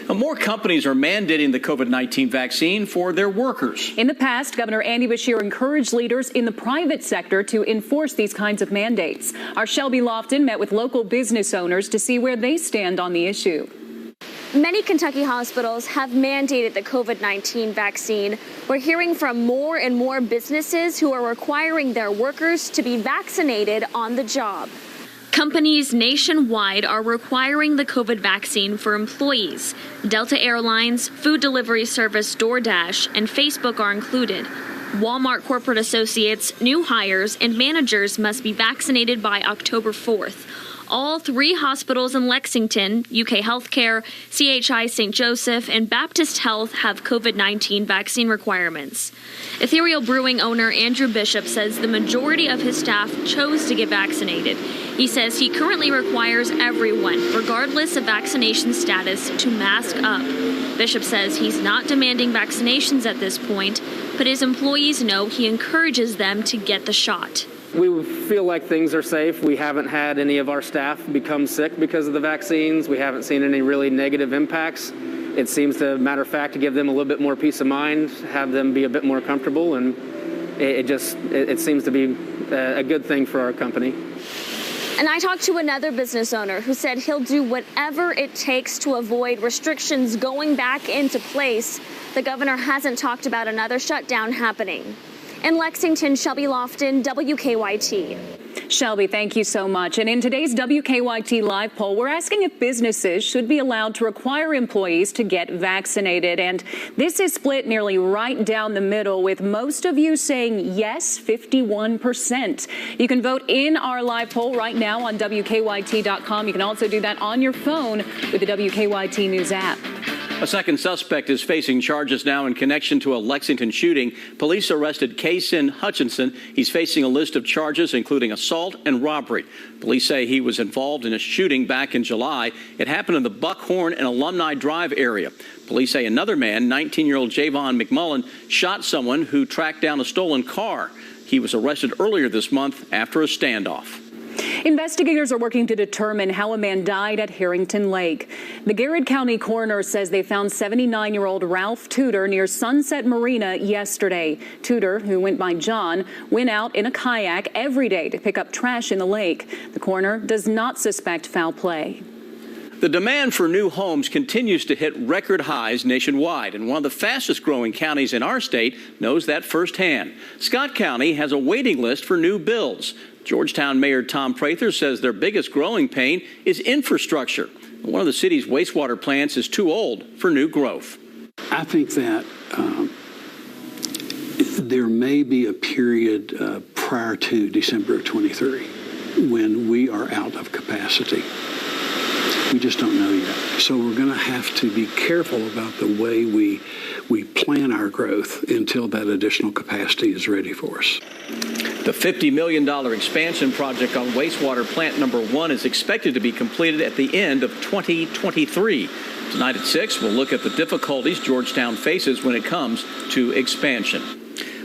More companies are mandating the COVID-19 vaccine for their workers. In the past, Governor Andy Beshear encouraged leaders in the private sector to enforce these kinds of mandates. Our Shelby Lofton met with local business owners to see where they stand on the issue. Many Kentucky hospitals have mandated the COVID-19 vaccine. We're hearing from more and more businesses who are requiring their workers to be vaccinated on the job. Companies nationwide are requiring the COVID vaccine for employees. Delta Airlines, food delivery service DoorDash, and Facebook are included. Walmart corporate associates, new hires, and managers must be vaccinated by October 4th. All 3 hospitals in Lexington, UK Healthcare, CHI St. Joseph, and Baptist Health have COVID-19 vaccine requirements. Ethereal Brewing owner Andrew Bishop says the majority of his staff chose to get vaccinated. He says he currently requires everyone, regardless of vaccination status, to mask up. Bishop says he's not demanding vaccinations at this point, but his employees know he encourages them to get the shot. We feel like things are safe. We haven't had any of our staff become sick because of the vaccines. We haven't seen any really negative impacts. It seems to, matter of fact, to give them a little bit more peace of mind, have them be a bit more comfortable, and it seems to be a good thing for our company. And I talked to another business owner who said he'll do whatever it takes to avoid restrictions going back into place. The governor hasn't talked about another shutdown happening. In Lexington, Shelby Lofton, WKYT. Shelby, thank you so much. And in today's WKYT live poll, we're asking if businesses should be allowed to require employees to get vaccinated. And this is split nearly right down the middle, with most of you saying yes, 51%. You can vote in our live poll right now on WKYT.com. You can also do that on your phone with the WKYT News app. A second suspect is facing charges now in connection to a Lexington shooting. Police arrested Kaysen Hutchinson. He's facing a list of charges, including assault and robbery. Police say he was involved in a shooting back in July. It happened in the Buckhorn and Alumni Drive area. Police say another man, 19-year-old Javon McMullen, shot someone who tracked down a stolen car. He was arrested earlier this month after a standoff. Investigators are working to determine how a man died at Harrington Lake. The Garrett County coroner says they found 79-year-old Ralph Tudor near Sunset Marina yesterday. Tudor, who went by John, went out in a kayak every day to pick up trash in the lake. The coroner does not suspect foul play. The demand for new homes continues to hit record highs nationwide, and one of the fastest growing counties in our state knows that firsthand. Scott County has a waiting list for new builds. Georgetown Mayor Tom Prather says their biggest growing pain is infrastructure. One of the city's wastewater plants is too old for new growth. I think that there may be a period prior to December of 23 when we are out of capacity. We just don't know yet. So we're going to have to be careful about the way we plan our growth until that additional capacity is ready for us. The $50 million expansion project on wastewater plant number 1 is expected to be completed at the end of 2023. Tonight at 6, we'll look at the difficulties Georgetown faces when it comes to expansion.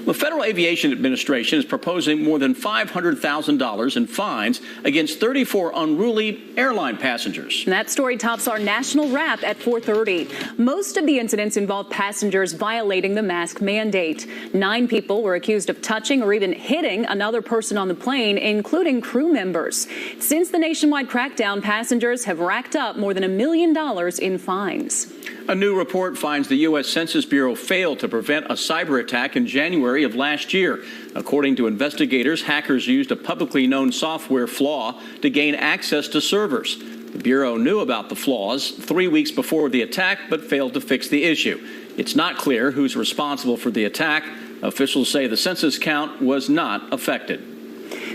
The Federal Aviation Administration is proposing more than $500,000 in fines against 34 unruly airline passengers. And that story tops our national wrap at 4:30. Most of the incidents involve passengers violating the mask mandate. 9 people were accused of touching or even hitting another person on the plane, including crew members. Since the nationwide crackdown, passengers have racked up more than $1 million in fines. A new report finds the U.S. Census Bureau failed to prevent a cyber attack in January of last year. According to investigators, hackers used a publicly known software flaw to gain access to servers. The Bureau knew about the flaws 3 weeks before the attack, but failed to fix the issue. It's not clear who's responsible for the attack. Officials say the census count was not affected.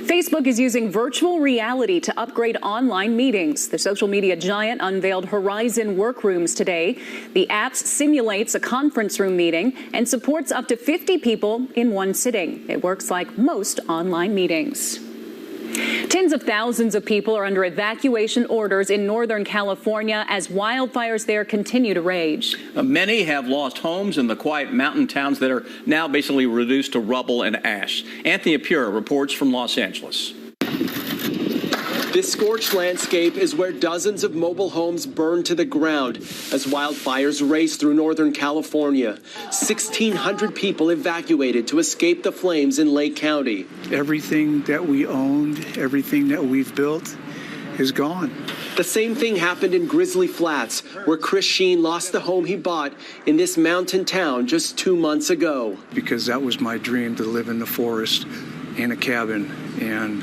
Facebook is using virtual reality to upgrade online meetings. The social media giant unveiled Horizon Workrooms today. The app simulates a conference room meeting and supports up to 50 people in one sitting. It works like most online meetings. Tens of thousands of people are under evacuation orders in Northern California as wildfires there continue to rage. Many have lost homes in the quiet mountain towns that are now basically reduced to rubble and ash. Anthony Apura reports from Los Angeles. This scorched landscape is where dozens of mobile homes burn to the ground as wildfires race through Northern California. 1,600 people evacuated to escape the flames in Lake County. Everything that we owned, everything that we've built is gone. The same thing happened in Grizzly Flats, where Chris Sheen lost the home he bought in this mountain town just 2 months ago. Because that was my dream, to live in the forest in a cabin, and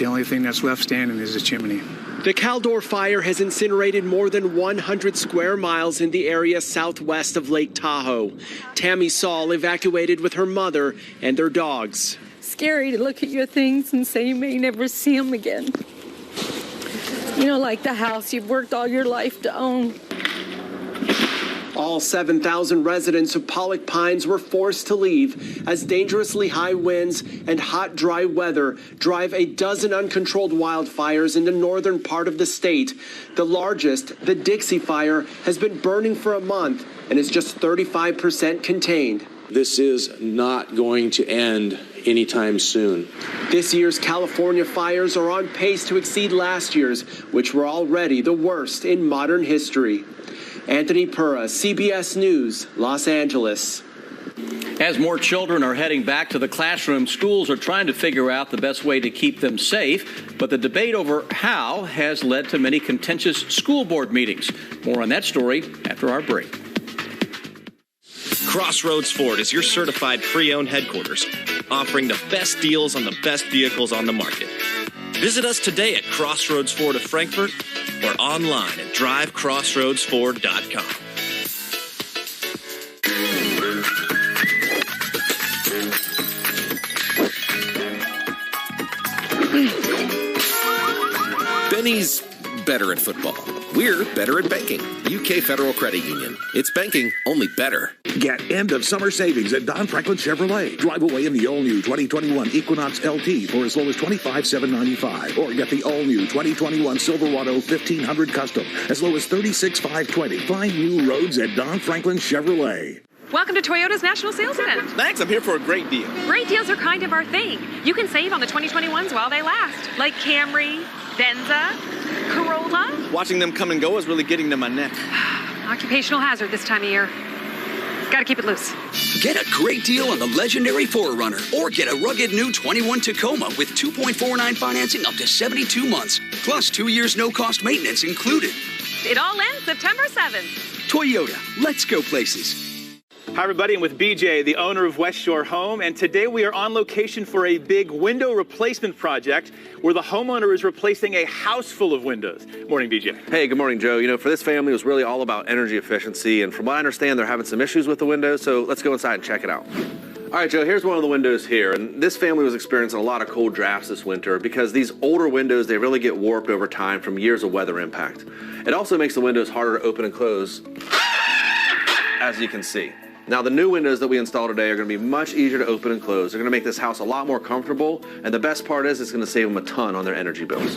The only thing that's left standing is the chimney. The Caldor fire has incinerated more than 100 square miles in the area southwest of Lake Tahoe. Tammy Saul evacuated with her mother and their dogs. Scary to look at your things and say you may never see them again. You know, like the house you've worked all your life to own. All 7,000 residents of Pollock Pines were forced to leave as dangerously high winds and hot, dry weather drive a dozen uncontrolled wildfires in the northern part of the state. The largest, the Dixie Fire, has been burning for a month and is just 35% contained. This is not going to end anytime soon. This year's California fires are on pace to exceed last year's, which were already the worst in modern history. Anthony Pura, CBS News, Los Angeles. As more children are heading back to the classroom, schools are trying to figure out the best way to keep them safe. But the debate over how has led to many contentious school board meetings. More on that story after our break. Crossroads Ford is your certified pre-owned headquarters, offering the best deals on the best vehicles on the market. Visit us today at Crossroads Ford of Frankfort or online at drivecrossroadsford.com. Benny's better at football. We're better at banking. UK Federal Credit Union. It's banking, only better. Get end of summer savings at Don Franklin Chevrolet. Drive away in the all-new 2021 Equinox LT for as low as $25,795. Or get the all-new 2021 Silverado 1500 Custom as low as $36,520. Find new roads at Don Franklin Chevrolet. Welcome to Toyota's National Sales Event. Thanks, I'm here for a great deal. Great deals are kind of our thing. You can save on the 2021s while they last, like Camry, Venza, Corolla. Watching them come and go is really getting to my neck. Occupational hazard this time of year. Gotta keep it loose. Get a great deal on the legendary 4Runner, or get a rugged new 21 Tacoma with 2.49 financing up to 72 months, plus 2 years no-cost maintenance included. It all ends September 7th. Toyota, let's go places. Hi, everybody. I'm with BJ, the owner of West Shore Home, and today we are on location for a big window replacement project where the homeowner is replacing a house full of windows. Morning, BJ. Hey, good morning, Joe. You know, for this family, it was really all about energy efficiency, and from what I understand, they're having some issues with the windows, so let's go inside and check it out. All right, Joe, here's one of the windows here, and this family was experiencing a lot of cold drafts this winter because these older windows, they really get warped over time from years of weather impact. It also makes the windows harder to open and close, as you can see. Now, the new windows that we install today are going to be much easier to open and close. They're going to make this house a lot more comfortable, and the best part is it's going to save them a ton on their energy bills.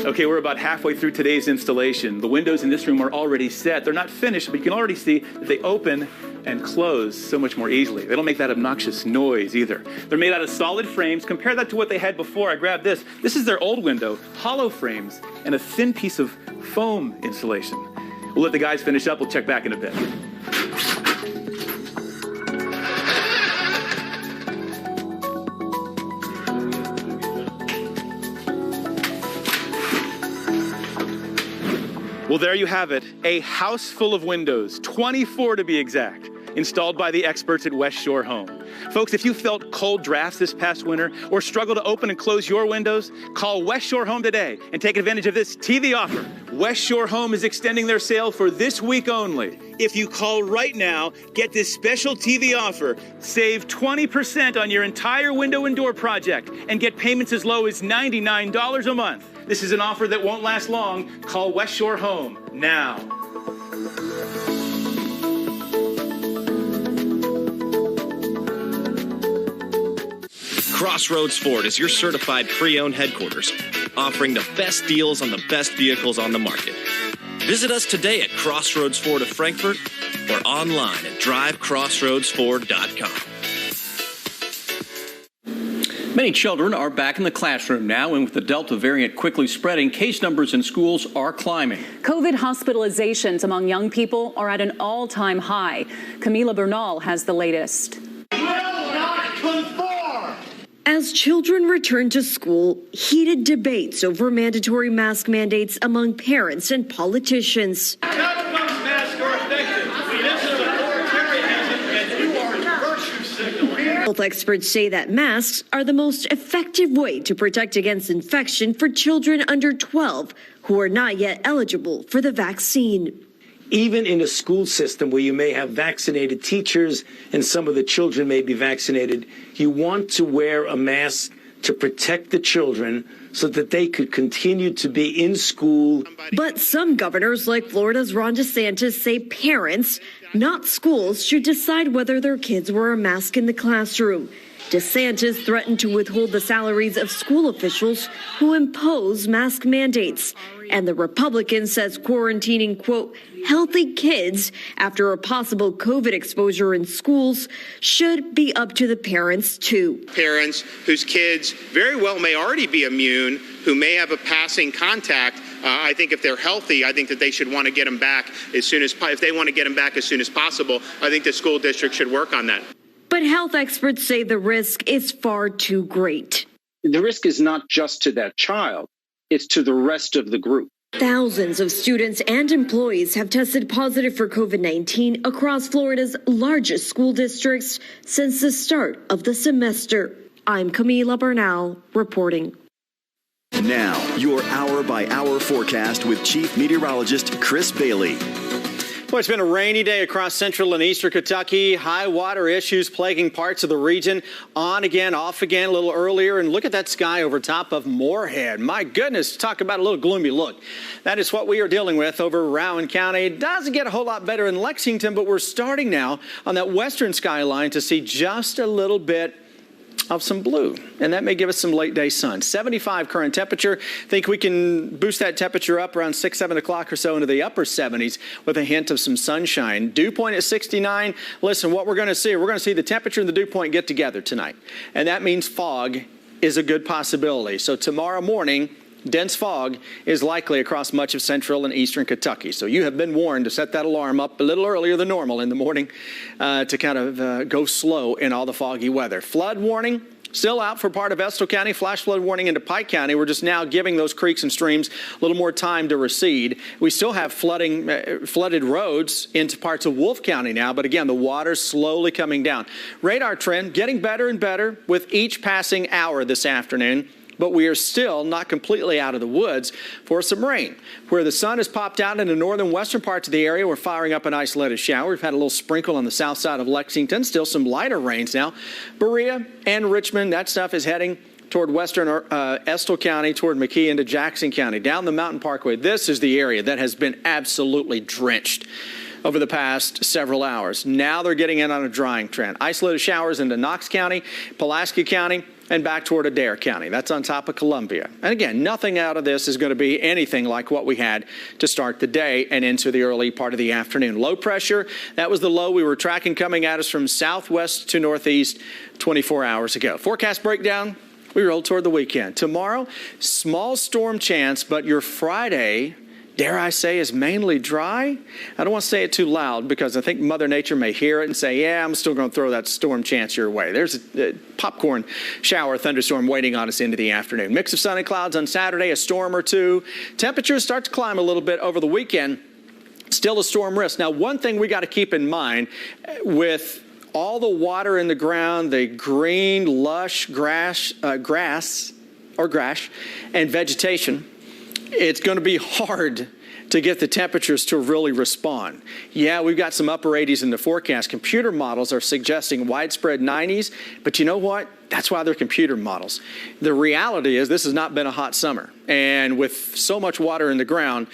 Okay, we're about halfway through today's installation. The windows in this room are already set. They're not finished, but you can already see that they open and close so much more easily. They don't make that obnoxious noise either. They're made out of solid frames. Compare that to what they had before. I grabbed this. This is their old window, hollow frames, and a thin piece of foam insulation. We'll let the guys finish up. We'll check back in a bit. Well, there you have it, a house full of windows, 24 to be exact, installed by the experts at West Shore Home. Folks, if you felt cold drafts this past winter or struggle to open and close your windows, call West Shore Home today and take advantage of this TV offer. West Shore Home is extending their sale for this week only. If you call right now, get this special TV offer, save 20% on your entire window and door project, and get payments as low as $99 a month. This is an offer that won't last long. Call West Shore Home now. Crossroads Ford is your certified pre-owned headquarters, offering the best deals on the best vehicles on the market. Visit us today at Crossroads Ford of Frankfort or online at drivecrossroadsford.com. Many children are back in the classroom now, and with the Delta variant quickly spreading, case numbers in schools are climbing. COVID hospitalizations among young people are at an all-time high. Camila Bernal has the latest. Will not conform. As children return to school, heated debates over mandatory mask mandates among parents and politicians. Health experts say that masks are the most effective way to protect against infection for children under 12 who are not yet eligible for the vaccine. Even in a school system where you may have vaccinated teachers and some of the children may be vaccinated, you want to wear a mask to protect the children so that they could continue to be in school. But some governors, like Florida's Ron DeSantis, say parents, not schools, should decide whether their kids wear a mask in the classroom. DeSantis threatened to withhold the salaries of school officials who impose mask mandates. And the Republican says quarantining, quote, healthy kids after a possible COVID exposure in schools should be up to the parents, too. Parents whose kids very well may already be immune, who may have a passing contact, I think if they're healthy, I think that they should want to get them back as soon as, if they want to get them back as soon as possible, I think the school district should work on that. But health experts say the risk is far too great. The risk is not just to that child, it's to the rest of the group. Thousands of students and employees have tested positive for COVID-19 across Florida's largest school districts since the start of the semester. I'm Camila Bernal reporting. Now, your hour-by-hour forecast with Chief Meteorologist Chris Bailey. Well, it's been a rainy day across central and eastern Kentucky. High water issues plaguing parts of the region. On again, off again a little earlier. And look at that sky over top of Moorhead. My goodness, talk about a little gloomy look. That is what we are dealing with over Rowan County. It doesn't get a whole lot better in Lexington, but we're starting now on that western skyline to see just a little bit of some blue, and that may give us some late day sun. 75 current temperature. Think we can boost that temperature up around 6, 7 o'clock or so into the upper 70s with a hint of some sunshine. Dew point at 69. Listen, what we're going to see the temperature and the dew point get together tonight, and that means fog is a good possibility. So tomorrow morning, dense fog is likely across much of central and eastern Kentucky. So you have been warned to set that alarm up a little earlier than normal in the morning to kind of go slow in all the foggy weather. Flood warning still out for part of Estill County. Flash flood warning into Pike County. We're just now giving those creeks and streams a little more time to recede. We still have flooded roads into parts of Wolfe County now, but again, the water's slowly coming down. Radar trend getting better and better with each passing hour this afternoon. But we are still not completely out of the woods for some rain. Where the sun has popped out in the northern western parts of the area, we're firing up an isolated shower. We've had a little sprinkle on the south side of Lexington. Still some lighter rains now. Berea and Richmond, that stuff is heading toward western Estill County, toward McKee into Jackson County. Down the Mountain Parkway, this is the area that has been absolutely drenched over the past several hours. Now they're getting in on a drying trend. Isolated showers into Knox County, Pulaski County, and back toward Adair County. That's on top of Columbia. And again, nothing out of this is going to be anything like what we had to start the day and into the early part of the afternoon. Low pressure, that was the low we were tracking coming at us from southwest to northeast 24 hours ago. Forecast breakdown, we roll toward the weekend. Tomorrow, small storm chance, but your Friday, dare I say, is mainly dry. I don't want to say it too loud because I think Mother Nature may hear it and say, yeah, I'm still going to throw that storm chance your way. There's a popcorn shower thunderstorm waiting on us into the afternoon. Mix of sun and clouds on Saturday, a storm or two. Temperatures start to climb a little bit over the weekend. Still a storm risk. Now, one thing we got to keep in mind with all the water in the ground, the green, lush grass and vegetation, it's going to be hard to get the temperatures to really respond. Yeah, we've got some upper 80s in the forecast. Computer models are suggesting widespread 90s, but you know what? That's why they're computer models. The reality is this has not been a hot summer. And with so much water in the ground,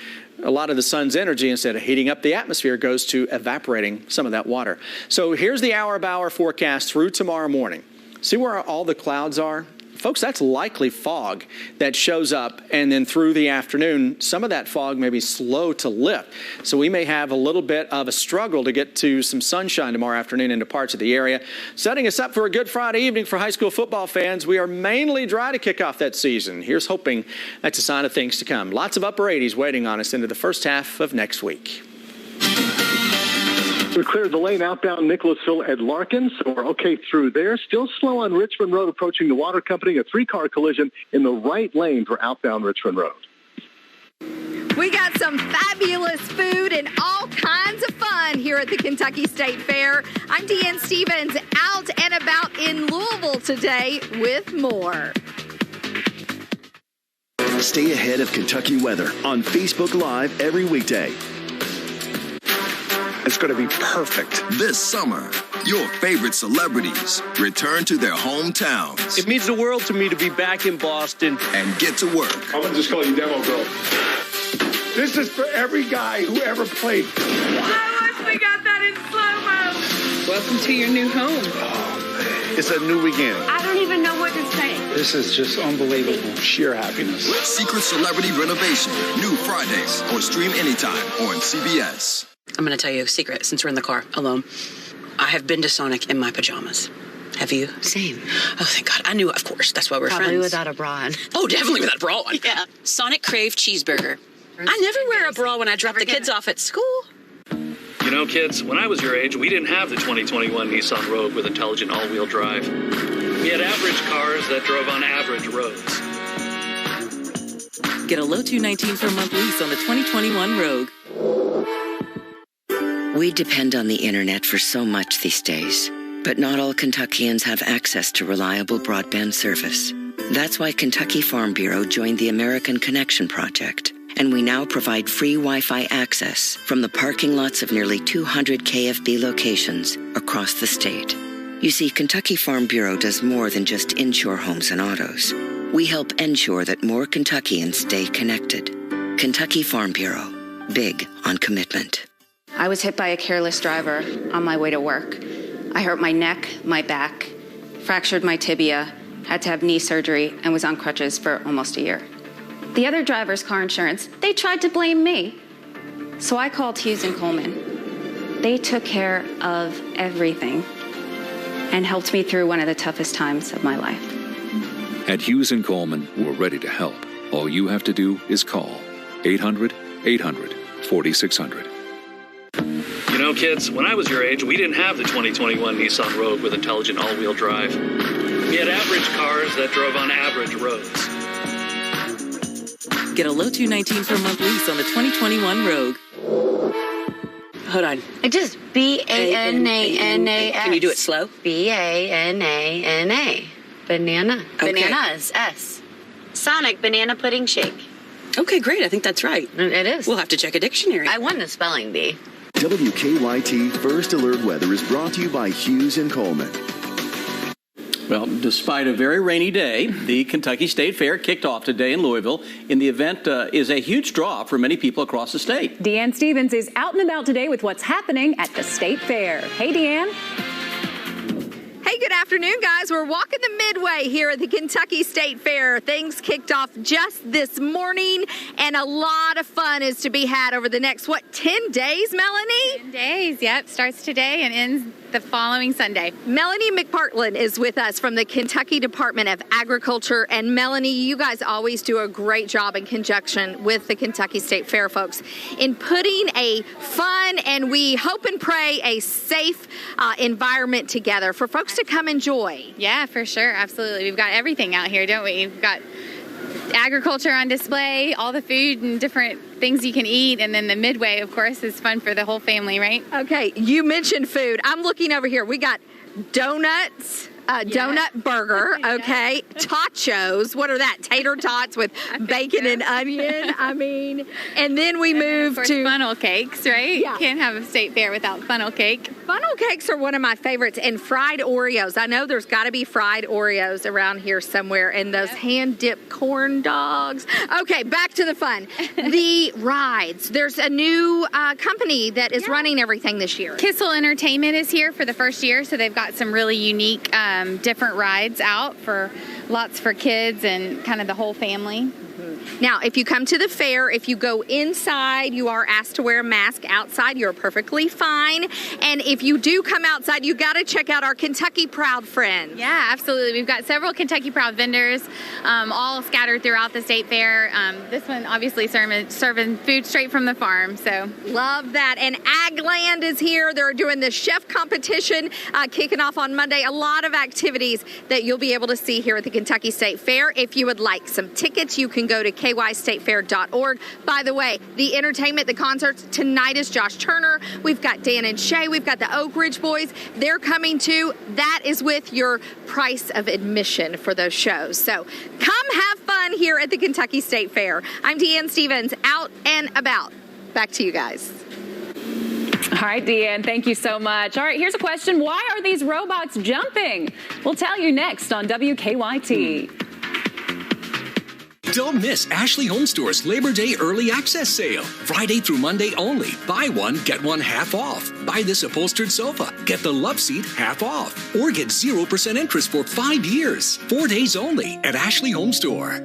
a lot of the sun's energy, instead of heating up the atmosphere, goes to evaporating some of that water. So here's the hour-by-hour forecast through tomorrow morning. See where all the clouds are? Folks, that's likely fog that shows up, and then through the afternoon, some of that fog may be slow to lift. So we may have a little bit of a struggle to get to some sunshine tomorrow afternoon into parts of the area. Setting us up for a good Friday evening for high school football fans. We are mainly dry to kick off that season. Here's hoping that's a sign of things to come. Lots of upper 80s waiting on us into the first half of next week. We cleared the lane outbound Nicholasville at Larkin, so we're okay through there. Still slow on Richmond Road approaching the water company. A 3-car collision in the right lane for outbound Richmond Road. We got some fabulous food and all kinds of fun here at the Kentucky State Fair. I'm Deanne Stevens, out and about in Louisville today with more. Stay ahead of Kentucky weather on Facebook Live every weekday. It's going to be perfect. This summer, your favorite celebrities return to their hometowns. It means the world to me to be back in Boston. And get to work. I'm going to just call you Demo Girl. This is for every guy who ever played. I wish we got that in slow-mo. Welcome to your new home. Oh, man. It's a new beginning. I don't even know what to say. This is just unbelievable. Sheer happiness. Secret Celebrity Renovation. New Fridays. Or stream anytime on CBS. I'm going to tell you a secret since we're in the car alone. I have been to Sonic in my pajamas. Have you? Same. Oh, thank God. I knew, of course. That's why we're friends. Probably without a bra on. Oh, definitely without a bra on. Yeah. Sonic Crave Cheeseburger. I never wear a bra when I drop the kids off at school. You know, kids, when I was your age, we didn't have the 2021 Nissan Rogue with intelligent all-wheel drive. We had average cars that drove on average roads. Get a low $219 per month lease on the 2021 Rogue. We depend on the internet for so much these days, but not all Kentuckians have access to reliable broadband service. That's why Kentucky Farm Bureau joined the American Connection Project, and we now provide free Wi-Fi access from the parking lots of nearly 200 KFB locations across the state. You see, Kentucky Farm Bureau does more than just insure homes and autos. We help ensure that more Kentuckians stay connected. Kentucky Farm Bureau, big on commitment. I was hit by a careless driver on my way to work. I hurt my neck, my back, fractured my tibia, had to have knee surgery, and was on crutches for almost a year. The other driver's car insurance, they tried to blame me. So I called Hughes and Coleman. They took care of everything and helped me through one of the toughest times of my life. At Hughes and Coleman, we're ready to help. All you have to do is call 800-800-4600. You know, kids, when I was your age, we didn't have the 2021 Nissan Rogue with intelligent all-wheel drive. We had average cars that drove on average roads. Get a low $219 per month lease on the 2021 Rogue. Hold on. It just B-A-N-A-N-A-S. Can you do it slow? B-A-N-A-N-A. Banana. Okay. Banana is S. Sonic Banana Pudding Shake. Okay, great. I think that's right. It is. We'll have to check a dictionary. I won the spelling bee. WKYT First Alert Weather is brought to you by Hughes and Coleman. Well, despite a very rainy day, the Kentucky State Fair kicked off today in Louisville. And the event is a huge draw for many people across the state. Deanne Stevens is out and about today with what's happening at the State Fair. Hey, Deanne. Hey, good afternoon, guys. We're walking the midway here at the Kentucky State Fair. Things kicked off just this morning, and a lot of fun is to be had over the next, 10 days, Melanie? 10 days, yep. Starts today and ends the following Sunday. Melanie McPartland is with us from the Kentucky Department of Agriculture. And Melanie, you guys always do a great job in conjunction with the Kentucky State Fair folks in putting a fun and we hope and pray a safe environment together for folks to come enjoy. Yeah, for sure. Absolutely. We've got everything out here, don't we? We've got agriculture on display, all the food and different things you can eat, and then the midway, of course, is fun for the whole family, right? Okay, you mentioned food. I'm looking over here. We got donuts, donut burger, okay, tachos. What are that? Tater tots with bacon and onion. I mean, and then we move to funnel cakes, right? Yeah. Can't have a state fair without funnel cake. Funnel cakes are one of my favorites, and fried Oreos. I know there's got to be fried Oreos around here somewhere, and those hand-dipped corn dogs. Okay, back to the fun. The rides. There's a new company that is running everything this year. Kissel Entertainment is here for the first year, so they've got some really unique different rides out for lots for kids and kind of the whole family. Now, if you come to the fair, if you go inside, you are asked to wear a mask. Outside, you're perfectly fine. And if you do come outside, you got to check out our Kentucky Proud friends. Yeah, absolutely. We've got several Kentucky Proud vendors all scattered throughout the state fair. This one obviously serving food straight from the farm. So love that. And Agland is here. They're doing the chef competition kicking off on Monday. A lot of activities that you'll be able to see here at the Kentucky State Fair. If you would like some tickets, you can go to kystatefair.org. By the way, the entertainment, the concerts tonight is Josh Turner. We've got Dan and Shay. We've got the Oak Ridge Boys. They're coming too. That is with your price of admission for those shows. So come have fun here at the Kentucky State Fair. I'm Deanne Stevens, out and about. Back to you guys. All right, Deanne, thank you so much. All right, here's a question. Why are these robots jumping? We'll tell you next on WKYT. Don't miss Ashley Home Store's Labor Day Early Access Sale. Friday through Monday only. Buy one, get one half off. Buy this upholstered sofa. Get the love seat half off. Or get 0% interest for 5 years. 4 days only at Ashley Home Store.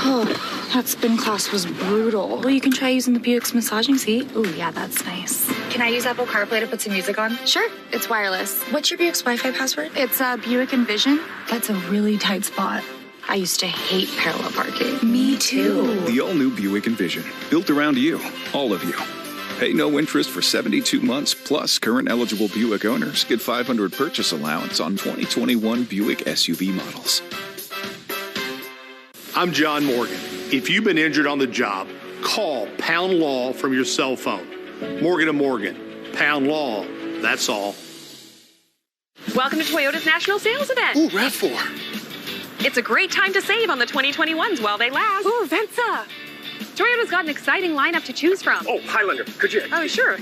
Oh, that spin class was brutal. Well, you can try using the Buick's massaging seat. Ooh, yeah, that's nice. Can I use Apple CarPlay to put some music on? Sure, it's wireless. What's your Buick's Wi-Fi password? It's Buick Envision. That's a really tight spot. I used to hate parallel parking. Me too. The all-new Buick Envision, built around you, all of you. Pay no interest for 72 months, plus current eligible Buick owners get $500 purchase allowance on 2021 Buick SUV models. I'm John Morgan. If you've been injured on the job, call Pound Law from your cell phone. Morgan & Morgan. Pound Law. That's all. Welcome to Toyota's National Sales Event. Ooh, RAV4. It's a great time to save on the 2021s while they last. Ooh, Venza. Toyota's got an exciting lineup to choose from. Oh, Highlander, could you? Oh, sure.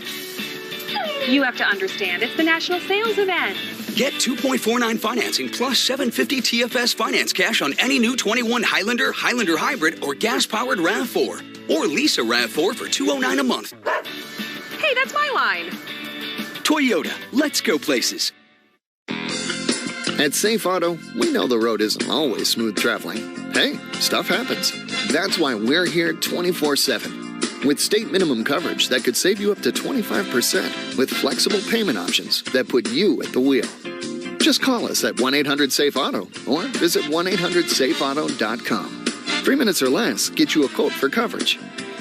You have to understand, it's the National Sales Event. Get 2.49 financing plus $750 TFS finance cash on any new 21 Highlander, Highlander Hybrid, or gas-powered RAV4. Or lease a RAV4 for $209 a month. Hey, that's my line. Toyota, let's go places. At Safe Auto, we know the road isn't always smooth traveling. Hey, stuff happens. That's why we're here 24/7. With state minimum coverage that could save you up to 25% with flexible payment options that put you at the wheel. Just call us at 1-800-SAFE-AUTO or visit 1-800-SAFEAUTO.com. 3 minutes or less get you a quote for coverage.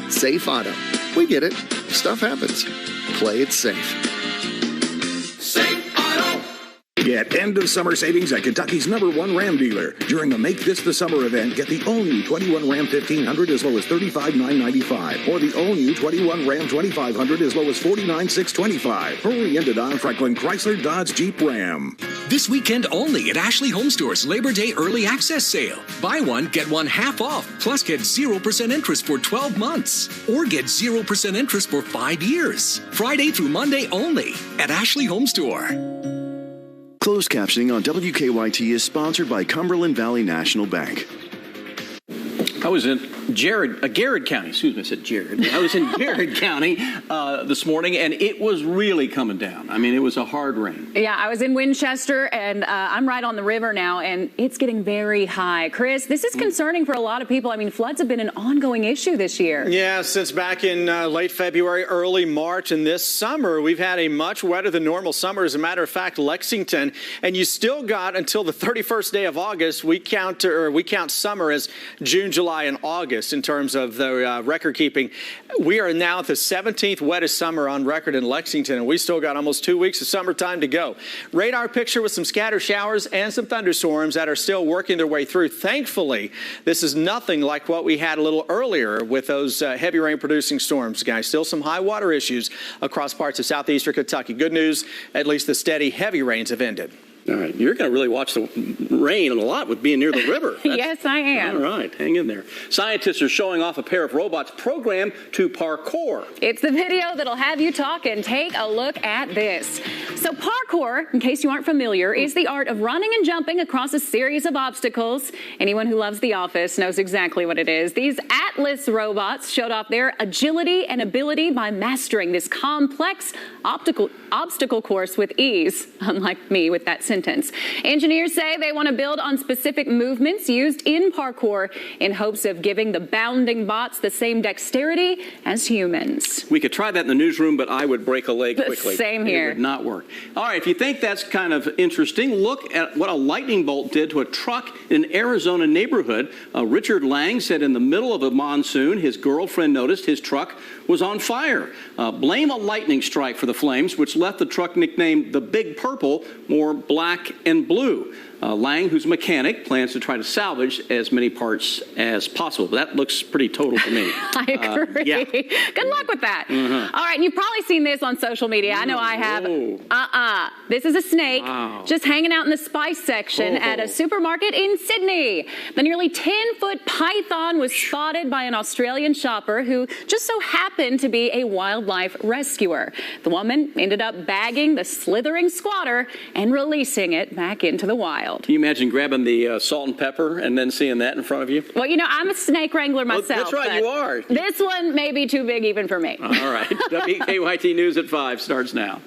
Safe Auto. We get it. Stuff happens. Play it safe. Get end-of-summer savings at Kentucky's #1 Ram dealer. During the Make This the Summer event, get the all-new 21 Ram 1500 as low as $35,995, or the all-new 21 Ram 2500 as low as $49,625. Hurry into Don Franklin Chrysler Dodge Jeep Ram. This weekend only at Ashley Home Store's Labor Day Early Access Sale. Buy one, get one half off, plus get 0% interest for 12 months. Or get 0% interest for 5 years. Friday through Monday only at Ashley Home Store. Closed captioning on WKYT is sponsored by Cumberland Valley National Bank. I was in Garrett County. Excuse me, I said Jared. I was in Garrett County this morning, and it was really coming down. I mean, it was a hard rain. Yeah, I was in Winchester, and I'm right on the river now, and it's getting very high. Chris, this is concerning for a lot of people. I mean, floods have been an ongoing issue this year. Yeah, since back in late February, early March, and this summer, we've had a much wetter than normal summer. As a matter of fact, Lexington, and you still got until the 31st day of August. We count summer as June, July, and August in terms of the record keeping. We are now at the 17th wettest summer on record in Lexington, and we still got almost 2 weeks of summertime to go. Radar picture with some scattered showers and some thunderstorms that are still working their way through. Thankfully, this is nothing like what we had a little earlier with those heavy rain producing storms, guys. Still some high water issues across parts of southeastern Kentucky. Good news, at least the steady heavy rains have ended. All right, you're going to really watch the rain a lot with being near the river. Yes, I am. All right, hang in there. Scientists are showing off a pair of robots programmed to parkour. It's the video that'll have you talking. Take a look at this. So parkour, in case you aren't familiar, is the art of running and jumping across a series of obstacles. Anyone who loves The Office knows exactly what it is. These Atlas robots showed off their agility and ability by mastering this complex obstacle course with ease, unlike me with that sentence. Engineers say they want to build on specific movements used in parkour in hopes of giving the bounding bots the same dexterity as humans. We could try that in the newsroom, but I would break a leg quickly. Same here. It would not work. All right, if you think that's kind of interesting, look at what a lightning bolt did to a truck in an Arizona neighborhood. Richard Lang said in the middle of a monsoon, his girlfriend noticed his truck was on fire. Blame a lightning strike for the flames, which left the truck nicknamed the Big Purple, more black and blue. Lang, who's a mechanic, plans to try to salvage as many parts as possible. But that looks pretty total to me. I agree. Yeah. Good luck with that. Mm-hmm. All right, and you've probably seen this on social media. I know I have. This is a snake just hanging out in the spice section at a supermarket in Sydney. The nearly 10-foot python was spotted by an Australian shopper who just so happened to be a wildlife rescuer. The woman ended up bagging the slithering squatter and releasing it back into the wild. Can you imagine grabbing the salt and pepper and then seeing that in front of you? Well, you know, I'm a snake wrangler myself. That's right, you are. This one may be too big even for me. All right. WKYT News at 5 starts now.